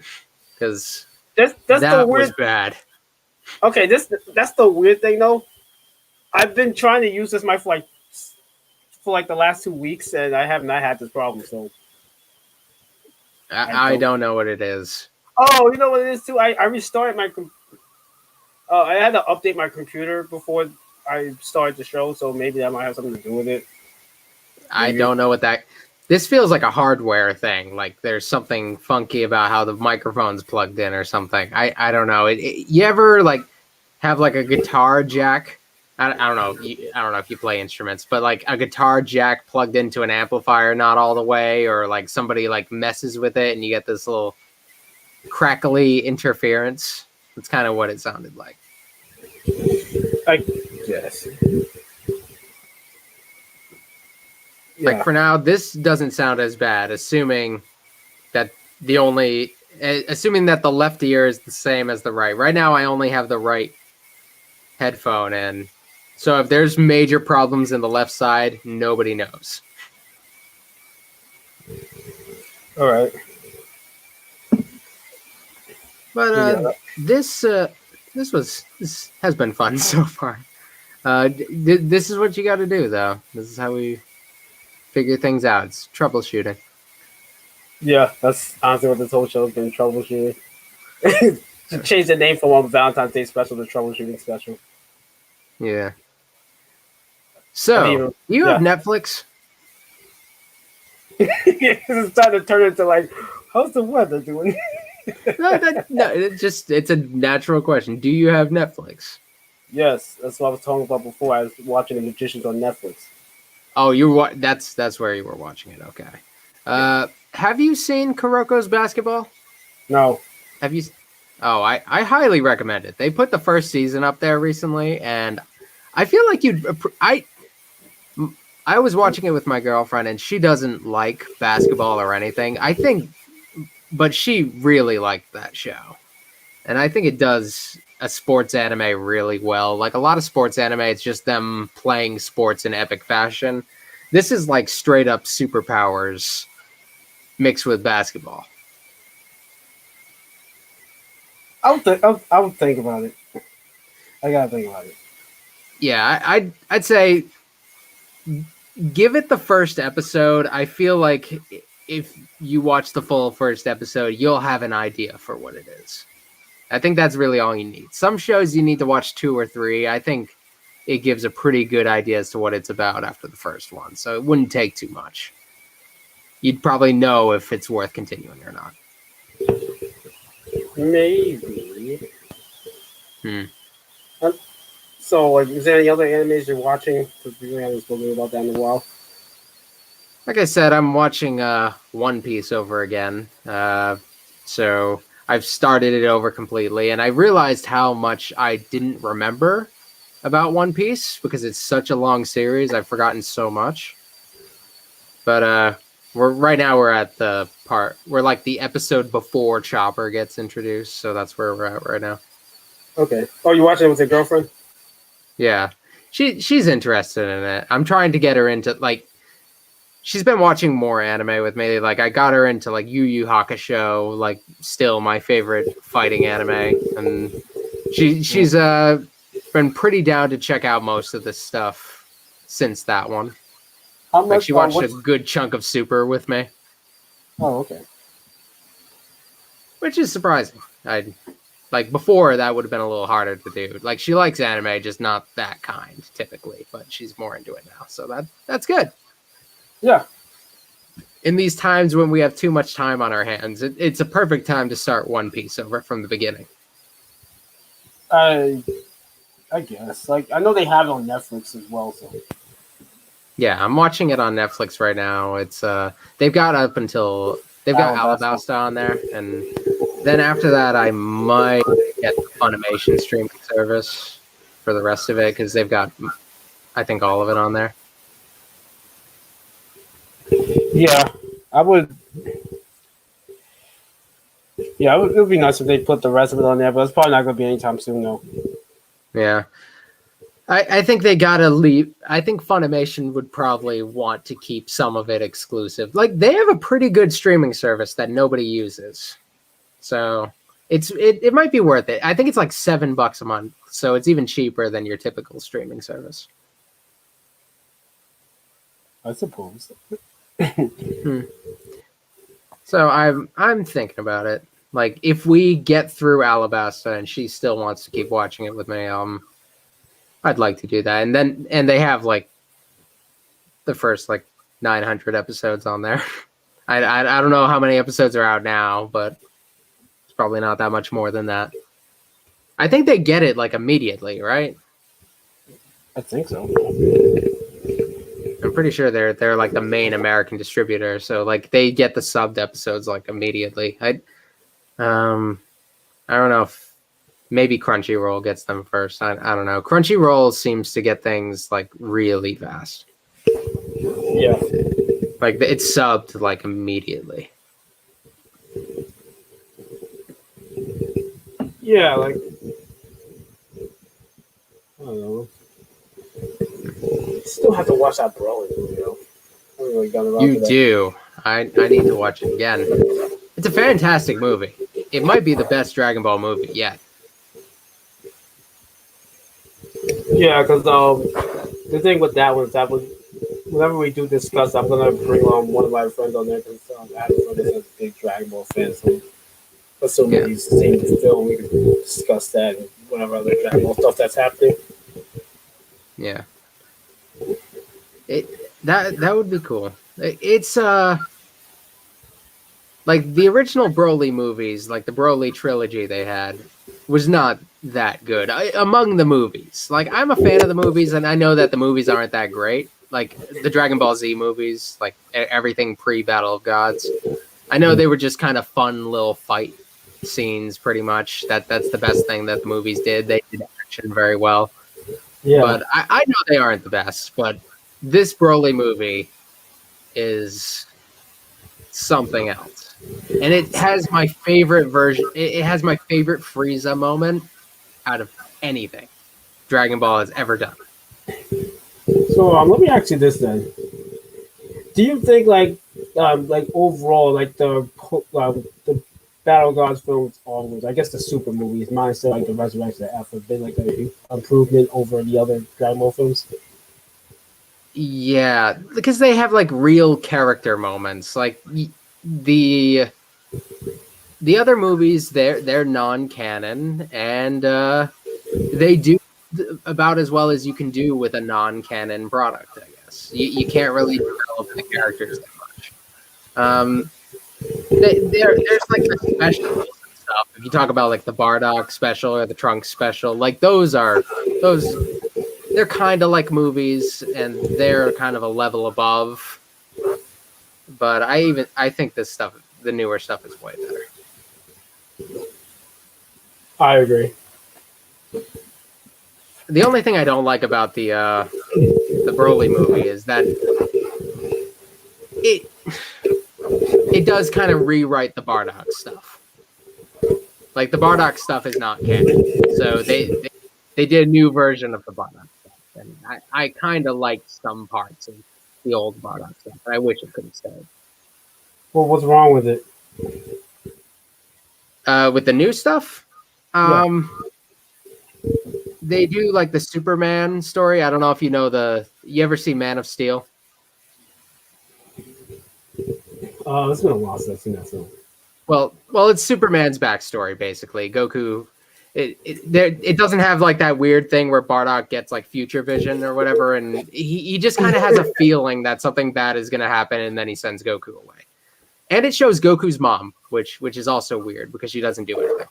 Because That's that the was weird. bad. Okay, that's the weird thing though. I've been trying to use this mic for like the last 2 weeks, and I have not had this problem. So, I don't know what it is. oh, you know what it is too. I restarted my. I had to update my computer before I started the show, so maybe that might have something to do with it. I don't know what that. This feels like a hardware thing. Like there's something funky about how the microphone's plugged in or something. I don't know. You ever like have like a guitar jack? I don't know. I don't know if you play instruments, but like a guitar jack plugged into an amplifier not all the way, or like somebody like messes with it and you get this little crackly interference. That's kind of what it sounded like. I guess. Like for now, this doesn't sound as bad, assuming that the left ear is the same as the right. Right now, I only have the right headphone, and so if there's major problems in the left side, nobody knows. All right. But this has been fun so far. This is what you got to do, though. This is how we figure things out. It's troubleshooting. Yeah, that's honestly what this whole show has been, troubleshooting. To change the name from Valentine's Day special to troubleshooting special. Yeah. So, you have Netflix? It's trying to turn into like, how's the weather doing? No, it's a natural question. Do you have Netflix? Yes, that's what I was talking about before. I was watching The Magicians on Netflix. Oh, that's where you were watching it. Okay. Have you seen Kuroko's Basketball? No. Have you? Oh, I highly recommend it. They put the first season up there recently, and I feel like I was watching it with my girlfriend, and she doesn't like basketball or anything. But she really liked that show, and I think it does a sports anime really well. Like a lot of sports anime, it's just them playing sports in epic fashion. This is like straight up superpowers mixed with basketball. I would think about it. I gotta think about it. Yeah, I'd say give it the first episode. I feel like if you watch the full first episode, you'll have an idea for what it is. I think that's really all you need. Some shows you need to watch 2 or 3. I think it gives a pretty good idea as to what it's about after the first one, so it wouldn't take too much. You'd probably know if it's worth continuing or not. Maybe. Hmm. So, like, is there any other animes you're watching? Because we haven't spoken about that in a while. Like I said, I'm watching One Piece over again. So I've started it over completely, and I realized how much I didn't remember about One Piece because it's such a long series. I've forgotten so much. But we're at the part where like the episode before Chopper gets introduced, so that's where we're at right now. Okay. Oh, you watching it with your girlfriend? Yeah, she's interested in it. I'm trying to get her into like. She's been watching more anime with me. Like I got her into like Yu Yu Hakusho, like still my favorite fighting anime, and she's been pretty down to check out most of the stuff since that one. How much? Like she watched a good chunk of Super with me. Oh, okay. Which is surprising. Like before that would have been a little harder to do. Like she likes anime, just not that kind typically, but she's more into it now. So that's good. Yeah. In these times when we have too much time on our hands, it's a perfect time to start One Piece over from the beginning. I guess. Like I know they have it on Netflix as well, so Yeah, I'm watching it on Netflix right now. It's they've got Alabasta on there, and then after that I might get the Funimation streaming service for the rest of it because they've got I think all of it on there. yeah, I would. Yeah, it would be nice if they put the rest of it on there, but it's probably not going to be anytime soon, though. Yeah. I think they gotta leave. I think Funimation would probably want to keep some of it exclusive. Like they have a pretty good streaming service that nobody uses, so it might be worth it. I think it's like $7 a month, so it's even cheaper than your typical streaming service. I suppose. So I'm thinking about it. Like if we get through Alabasta and she still wants to keep watching it with me, I'd like to do that. And they have like the first like 900 episodes on there. I don't know how many episodes are out now, but it's probably not that much more than that. I think they get it like immediately, right? I think so. I'm pretty sure they're like the main American distributor, so like they get the subbed episodes like immediately. I don't know if maybe Crunchyroll gets them first. I don't know. Crunchyroll seems to get things like really fast. Yeah. Like it's subbed like immediately. Yeah, like I don't know. Still have to watch that Broly video. I haven't really gotten around to You that. do. I need to watch it again. It's a fantastic movie. It might be the best Dragon Ball movie yet. Yeah, because the thing with that one is that whenever we do discuss, I'm gonna bring on one of my friends on there because Adam is a big Dragon Ball fan. So assuming he's seen the film, we can discuss that and whatever other Dragon Ball stuff that's happening. Yeah. That would be cool. It's like the original Broly movies, like the Broly trilogy they had, was not that good among the movies. Like I'm a fan of the movies, and I know that the movies aren't that great. Like the Dragon Ball Z movies, like everything pre Battle of Gods. I know they were just kind of fun little fight scenes, pretty much. That's the best thing that the movies did. They did action very well. Yeah. But I know they aren't the best. But this Broly movie is something else, and it has my favorite version. It has my favorite Frieza moment out of anything Dragon Ball has ever done. So let me ask you this then: do you think like overall the Battle Gods films onwards, I guess the Super movies, mine still like the Resurrection of F, have been like an improvement over the other Dragon Ball films? Yeah, because they have like real character moments. Like the the other movies, they're non-canon, and they do about as well as you can do with a non-canon product. I guess you can't really develop the characters that much. There's like the specials and stuff. If you talk about like the Bardock special or the Trunks special, like those. They're kind of like movies, and they're kind of a level above. But I think this stuff, the newer stuff, is way better. I agree. The only thing I don't like about the Broly movie is that it does kind of rewrite the Bardock stuff. Like the Bardock stuff is not canon, so they did a new version of the Bardock stuff, and I kind of liked some parts of the old Bardock stuff. But I wish it could have stayed. Well, what's wrong with it? With the new stuff, they do like the Superman story. I don't know if you know you ever see Man of Steel? It's been a while since I've seen that film. Well, it's Superman's backstory basically. Goku, it doesn't have like that weird thing where Bardock gets like future vision or whatever, and he just kind of has a feeling that something bad is going to happen, and then he sends Goku away. And it shows Goku's mom, which is also weird because she doesn't do anything.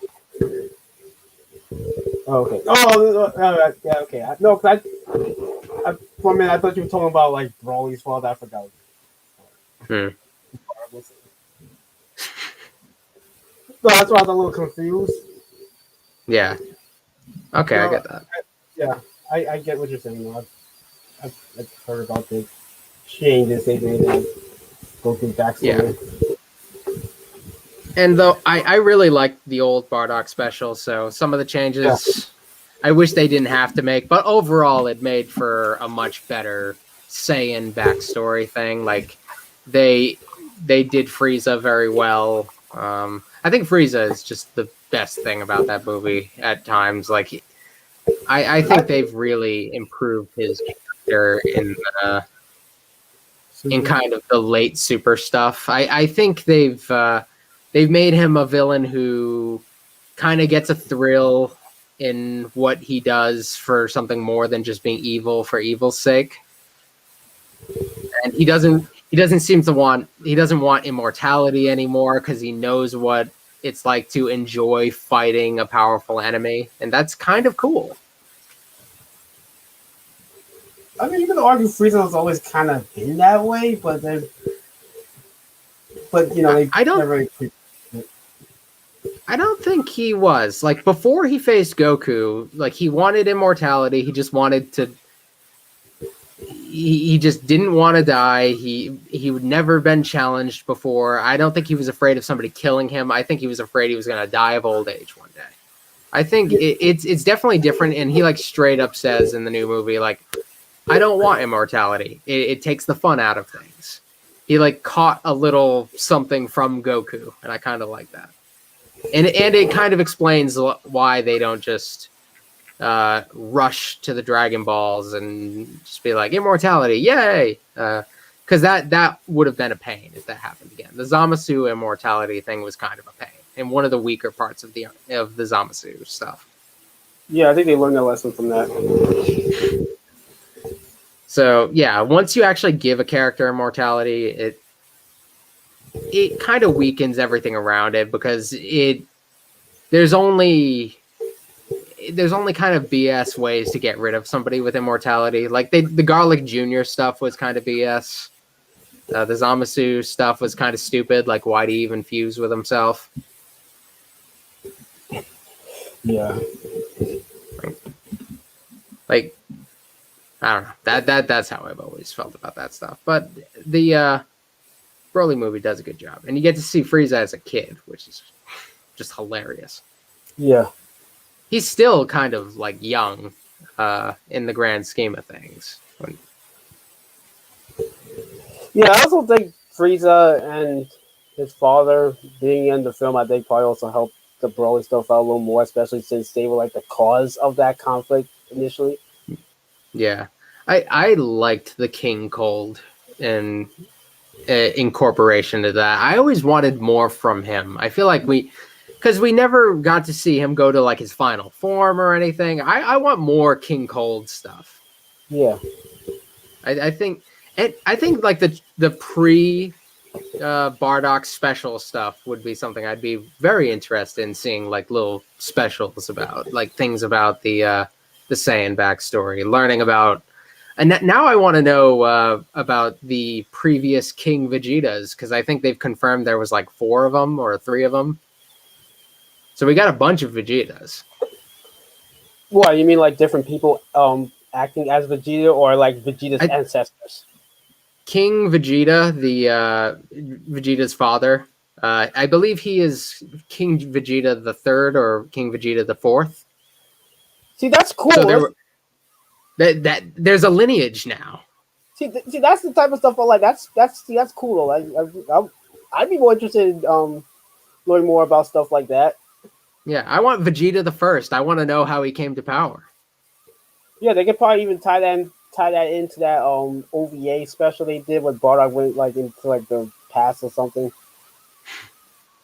Oh, okay. Oh, yeah, okay. No, cause for a minute I thought you were talking about like Broly's father. I forgot. No, that's why I was a little confused. Yeah. Okay, I get that. I get what you're saying. I've heard about the changes they made in Goku's backstory. Yeah. And though I really liked the old Bardock special, so some of the changes I wish they didn't have to make, but overall it made for a much better Saiyan backstory thing. Like they did Frieza very well. I think Frieza is just the best thing about that movie at times. Like I think they've really improved his character in kind of the late Super stuff. I think they've made him a villain who kind of gets a thrill in what he does for something more than just being evil for evil's sake. And he doesn't want immortality anymore because he knows what it's like to enjoy fighting a powerful enemy, and that's kind of cool. I mean, you can argue Frieza has always kind of been that way, but you know, I don't think he was. Like before he faced Goku, like he wanted immortality. He just wanted to. He just didn't want to die. He would never been challenged before. I don't think he was afraid of somebody killing him. I think he was afraid he was going to die of old age one day. I think it's definitely different. And he like straight up says in the new movie, like, I don't want immortality. It takes the fun out of things. He like caught a little something from Goku, and I kind of like that. And it kind of explains why they don't just rush to the Dragon Balls and just be like immortality, yay! Because that would have been a pain if that happened again. The Zamasu immortality thing was kind of a pain, and one of the weaker parts of the Zamasu stuff. Yeah, I think they learned a lesson from that. So yeah, once you actually give a character immortality, it kind of weakens everything around it because there's only kind of BS ways to get rid of somebody with immortality. Like the Garlic Jr. stuff was kind of BS. The Zamasu stuff was kind of stupid. Like, why do he even fuse with himself? Yeah. Like, I don't know. That's how I've always felt about that stuff. But the Broly movie does a good job, and you get to see Frieza as a kid, which is just hilarious. Yeah. He's still kind of like young in the grand scheme of things. Yeah, I also think Frieza and his father being in the film, I think probably also helped the Broly stuff out a little more, especially since they were like the cause of that conflict initially. Yeah, I liked the King Cold and incorporation to that. I always wanted more from him. I feel like because we never got to see him go to like his final form or anything. I want more King Cold stuff. Yeah. I think, and I think like the pre Bardock special stuff would be something I'd be very interested in seeing, like little specials about, like things about the Saiyan backstory, learning about. And now I want to know about the previous King Vegetas, because I think they've confirmed there was like 4 of them or 3 of them. So we got a bunch of Vegetas. What, you mean like different people acting as Vegeta or like Vegeta's ancestors? King Vegeta, Vegeta's father, I believe he is King Vegeta the Third or King Vegeta the Fourth. See, that's cool. So there's a lineage now. See, that's the type of stuff I like. That's cool. Like, I'd be more interested in learning more about stuff like that. Yeah, I want Vegeta the First. I want to know how he came to power. Yeah, they could probably even tie that into that OVA special they did with Bardock went like into like the past or something.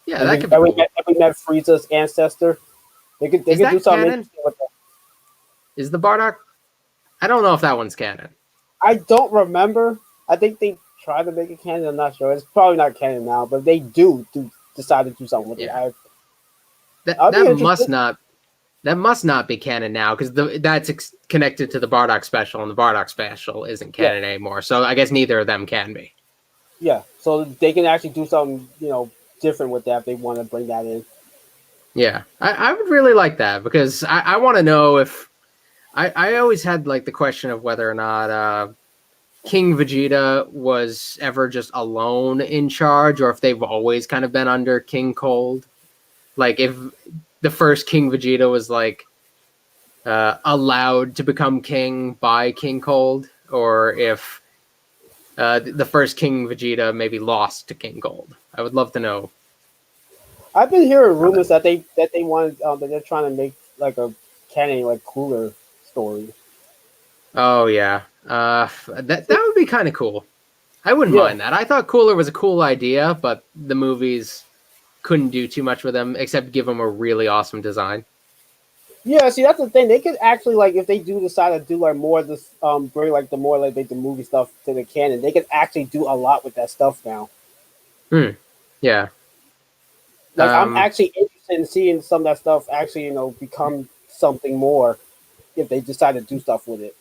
Yeah, and that could be cool. We met Frieza's ancestor. They could do something canon? interesting with that. Is the Bardock? I don't know if that one's canon. I don't remember. I think they tried to make it canon. I'm not sure. It's probably not canon now, but they do decide to do something with it. That must not be canon now, because that's connected to the Bardock special, and the Bardock special isn't canon anymore. So I guess neither of them can be. Yeah, so they can actually do something, different with that if they want to bring that in. Yeah, I would really like that, because I want to know if I always had like the question of whether or not King Vegeta was ever just alone in charge, or if they've always kind of been under King Cold. Like if the first King Vegeta was like allowed to become king by King Cold, or if the first King Vegeta maybe lost to King Cold. I would love to know. I've been hearing rumors that they want that they're trying to make like a canon like Cooler story. Oh yeah, that would be kind of cool. I wouldn't mind that. I thought Cooler was a cool idea, but the movies couldn't do too much with him except give him a really awesome design. Yeah, see, that's the thing. They could actually, like, if they do decide to do like more of this, bring like the more like the movie stuff to the canon, they could actually do a lot with that stuff now. Yeah. Like, I'm actually interested in seeing some of that stuff actually, become something more if they decide to do stuff with it.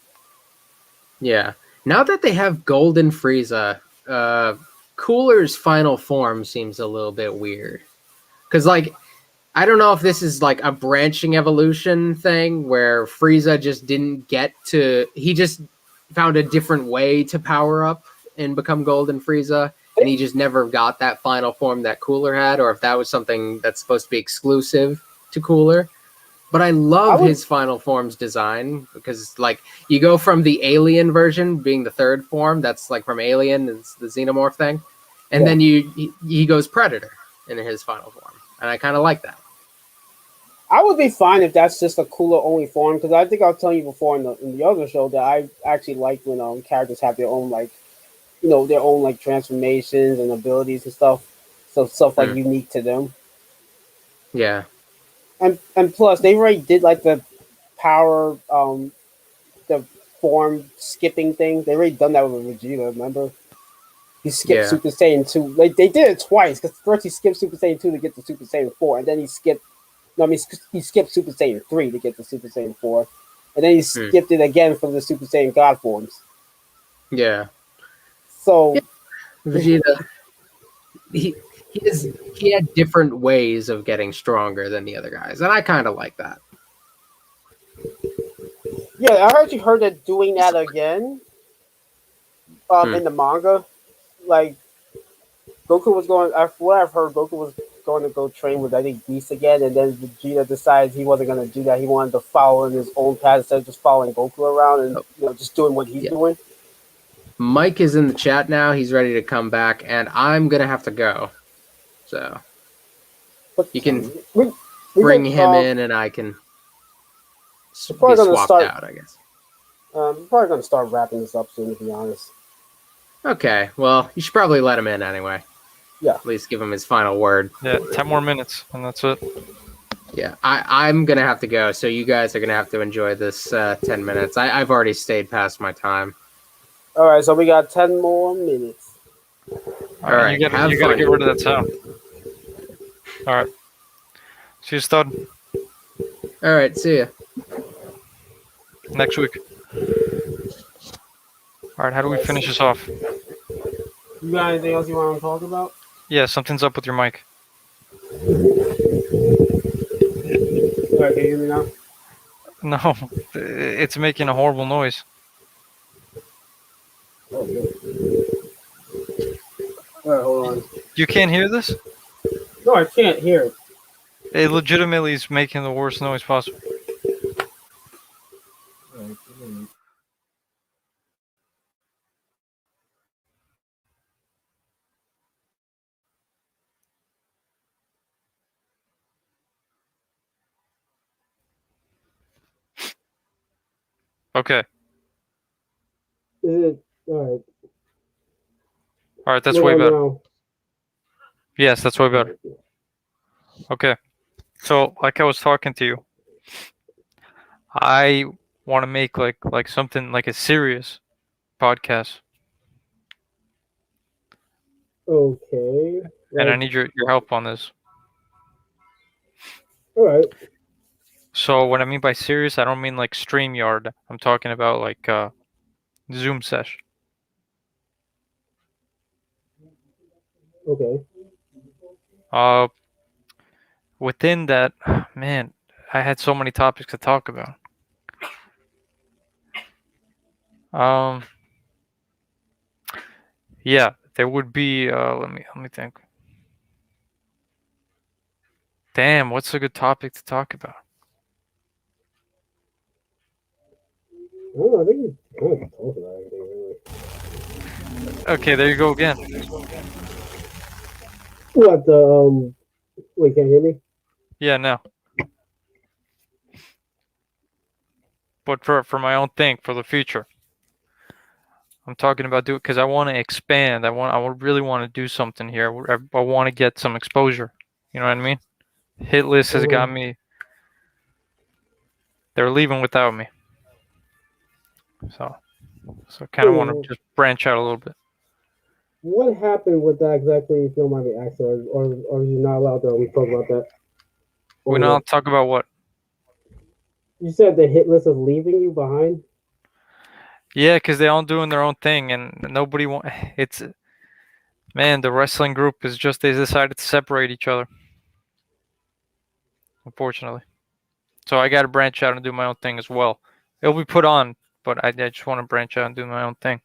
Yeah. Now that they have Golden Frieza, Cooler's final form seems a little bit weird. Because, like, I don't know if this is like a branching evolution thing where Frieza just didn't he just found a different way to power up and become Golden Frieza, and he just never got that final form that Cooler had, or if that was something that's supposed to be exclusive to Cooler. But I love his final form's design, because like you go from the alien version being the third form, that's like from Alien, it's the xenomorph thing, and then he goes Predator in his final form, and I kind of like that. I would be fine if that's just a Cooler only form, because I think I was telling you before in the other show that I actually like when characters have their own their own transformations and abilities and stuff, so stuff like unique to them. Yeah. And plus they already did like the power the form skipping thing. They already done that with Vegeta. Remember, he skipped Yeah. Super Saiyan 2. Like they did it twice. Because first he skipped Super Saiyan 2 to get to Super Saiyan 4, and then he skipped. No, I mean he skipped Super Saiyan 3 to get to Super Saiyan 4, and then he skipped it again from the Super Saiyan God forms. Yeah. So Vegeta, he he had different ways of getting stronger than the other guys, and I kind of like that. yeah, I heard you heard it doing that again. In the manga, like Goku was going. From what I've heard, Goku was going to go train with I think Beast again, and then Vegeta decides he wasn't going to do that. He wanted to follow in his own path instead of just following Goku around and just doing what he's doing. Mike is in the chat now. He's ready to come back, and I'm gonna have to go. So But you can we bring can, him in, and I can probably be gonna swapped start. out, I guess. We're probably going to start wrapping this up soon, to be honest. Okay. Well, you should probably let him in anyway. Yeah. At least give him his final word. Yeah, 10 more minutes, and that's it. Yeah, I'm gonna have to go, so you guys are gonna have to enjoy this 10 minutes. I've already stayed past my time. All right, so we got 10 more minutes. All right, right, you gotta fun. get rid of that sound. All right. See you, stud. All right, see ya. Next week. All right, how do we finish this off? You got anything else you want to talk about? Yeah, something's up with your mic. All right, can you hear me now? No, it's making a horrible noise. Oh, good. All right, hold on. You can't hear this? No, I can't hear it. It legitimately is making the worst noise possible. Okay. Is it all right? All right, that's way better. Now? Yes, that's way better. Okay. So, like I was talking to you, I want to make like something like a serious podcast, Okay. and I need your help on this. All right. So, what I mean by serious, I don't mean like StreamYard. I'm talking about like Zoom sesh. Okay. Within that, man, I had so many topics to talk about. Yeah, there would be. Let me think. Damn, what's a good topic to talk about? Oh, I think you kind of talked about everything, really. Okay, there you go again. What the Wait, can you hear me? Yeah, no. But for my own thing, for the future, I'm talking about because I want to expand. I really want to do something here. I want to get some exposure. You know what I mean? Hit list has got me. They're leaving without me. So kind of want to just branch out a little bit. What happened with that exactly? If you don't mind me asking, or are you not allowed to talk about that? We're not talk about what? You said the hit list is leaving you behind. Yeah, because they're all doing their own thing, and nobody want. It's man, the wrestling group is just they decided to separate each other. Unfortunately, so I got to branch out and do my own thing as well. It'll be put on, but I just want to branch out and do my own thing.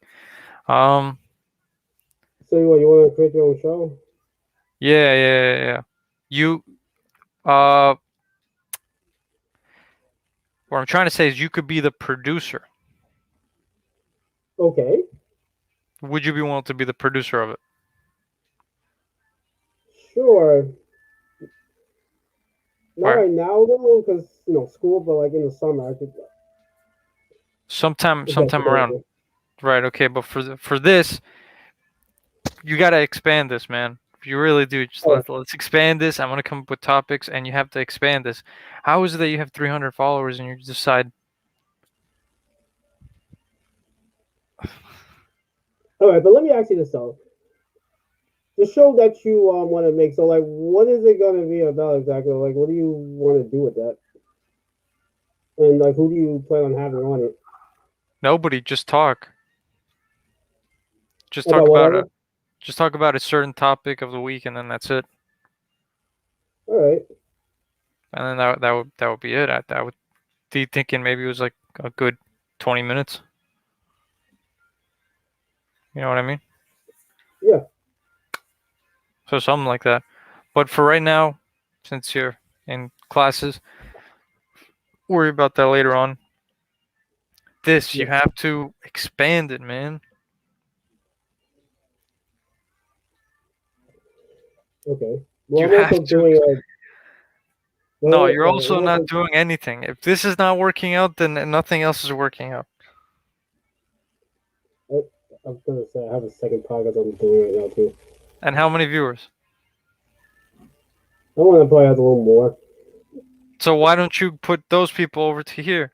So you want to create your own show? Yeah. You, what I'm trying to say is you could be the producer. Okay. Would you be willing to be the producer of it? Sure. Not right now though, because school. But like in the summer, I could. Sometime around. Right. Okay. But for this, you got to expand this, man. You really do. Just let's expand this. I'm gonna come up with topics, and you have to expand this. How is it that you have 300 followers and you decide? All right, but let me ask you this though: the show that you want to make. So, like, what is it going to be about exactly? Like, what do you want to do with that? And like, who do you plan on having on it? Nobody, just talk. Just talk About about whatever. just talk about a certain topic of the week, and then that's it. All right. And then that would be it. I would be thinking maybe it was like a good 20 minutes. You know what I mean? Yeah. So something like that. But for right now, since you're in classes, worry about that later on. This, you Yeah. have to expand it, man. Okay. Well, You I'm have also to. doing No, well, you're I'm also also not doing anything. If this is not working out, then nothing else is working out. I, I'm gonna say I have a second podcast I'm doing right now too. And how many viewers? I want to probably have a little more. So why don't you put those people over to here?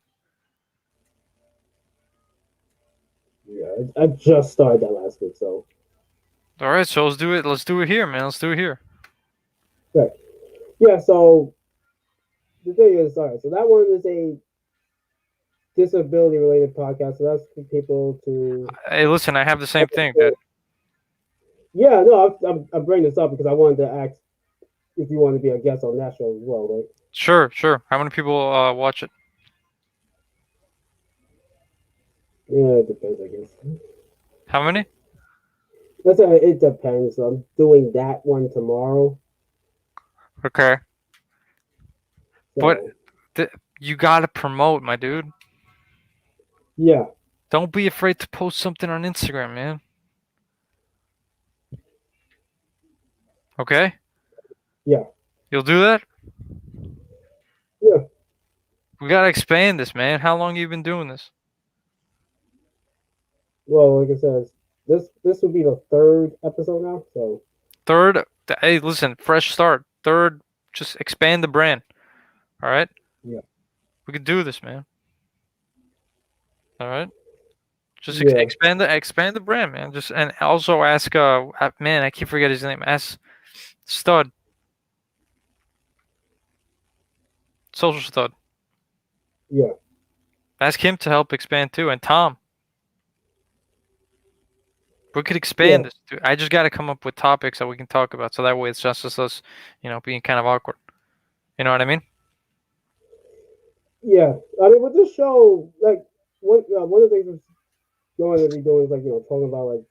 Yeah, I just started that last week, so All right, so let's do it. Let's do it here, man. Let's do it here. right. Yeah. So the thing is, all right. So that one is a disability related podcast. So that's for people to. Hey, listen, I have the same thing, dude. Yeah. No, I'm bringing this up because I wanted to ask if you want to be a guest on that show as well, right? Sure, sure. How many people watch it? Yeah, it depends, I guess. How many? It depends. So I'm doing that one tomorrow. Okay, but So you gotta promote, my dude. yeah, Don't be afraid to post something on Instagram, man. Okay? yeah, You'll do that? yeah. We gotta expand this, man. How long you been doing this? Well, like I said, this will be the third episode now. So Third, hey, listen, fresh start. Third, just expand the brand. All right? yeah, We could do this, man. All right? Just yeah, expand the brand, man. Just and also ask man, I keep forgetting his name. Ask Stud, Social Stud. yeah, Ask him to help expand too, and Tom. We could yeah, expand this. Dude. I just got to come up with topics that we can talk about, so that way it's just us, being kind of awkward. You know what I mean? yeah. I mean, with this show, like one of the things that's going to be doing is like talking about like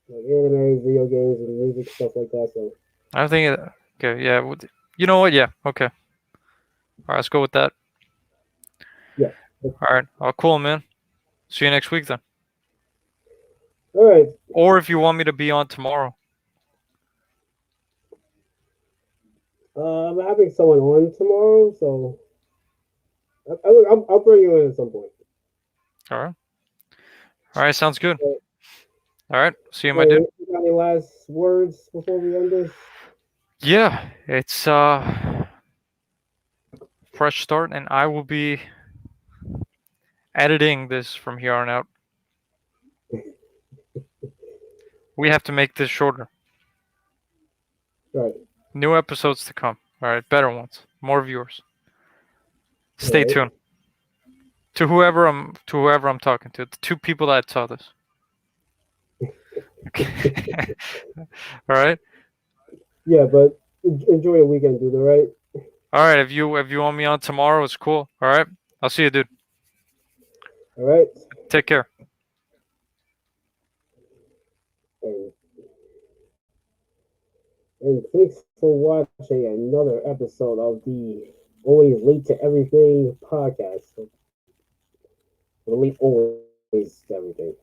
anime, video games, and music stuff like that. So I think. Okay, yeah. You know what? Yeah. Okay. All right, let's go with that. yeah. All right. Oh, cool, man. See you next week then. All right. Or if you want me to be on tomorrow. I'm having someone on tomorrow, so I'll bring you in at some point. All right. All right. Sounds good. All All right. See you, my right. dude. You got any last words before we end this? Yeah. It's fresh start, and I will be editing this from here on out. We have to make this shorter. All right. New episodes to come. All right. Better ones. More viewers. Stay All right. tuned. To whoever I'm talking to, the two people that saw this. Okay. All right. Yeah, but enjoy your weekend, dude. All right. All right. If you want me on tomorrow, it's cool. All right. I'll see you, dude. All right. Take care. And, and thanks for watching another episode of the Always Late to Everything podcast. Late always to everything.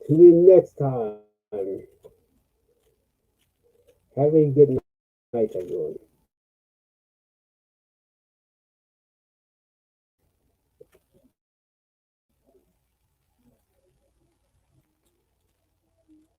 Tune in next time. Have a good night, everyone.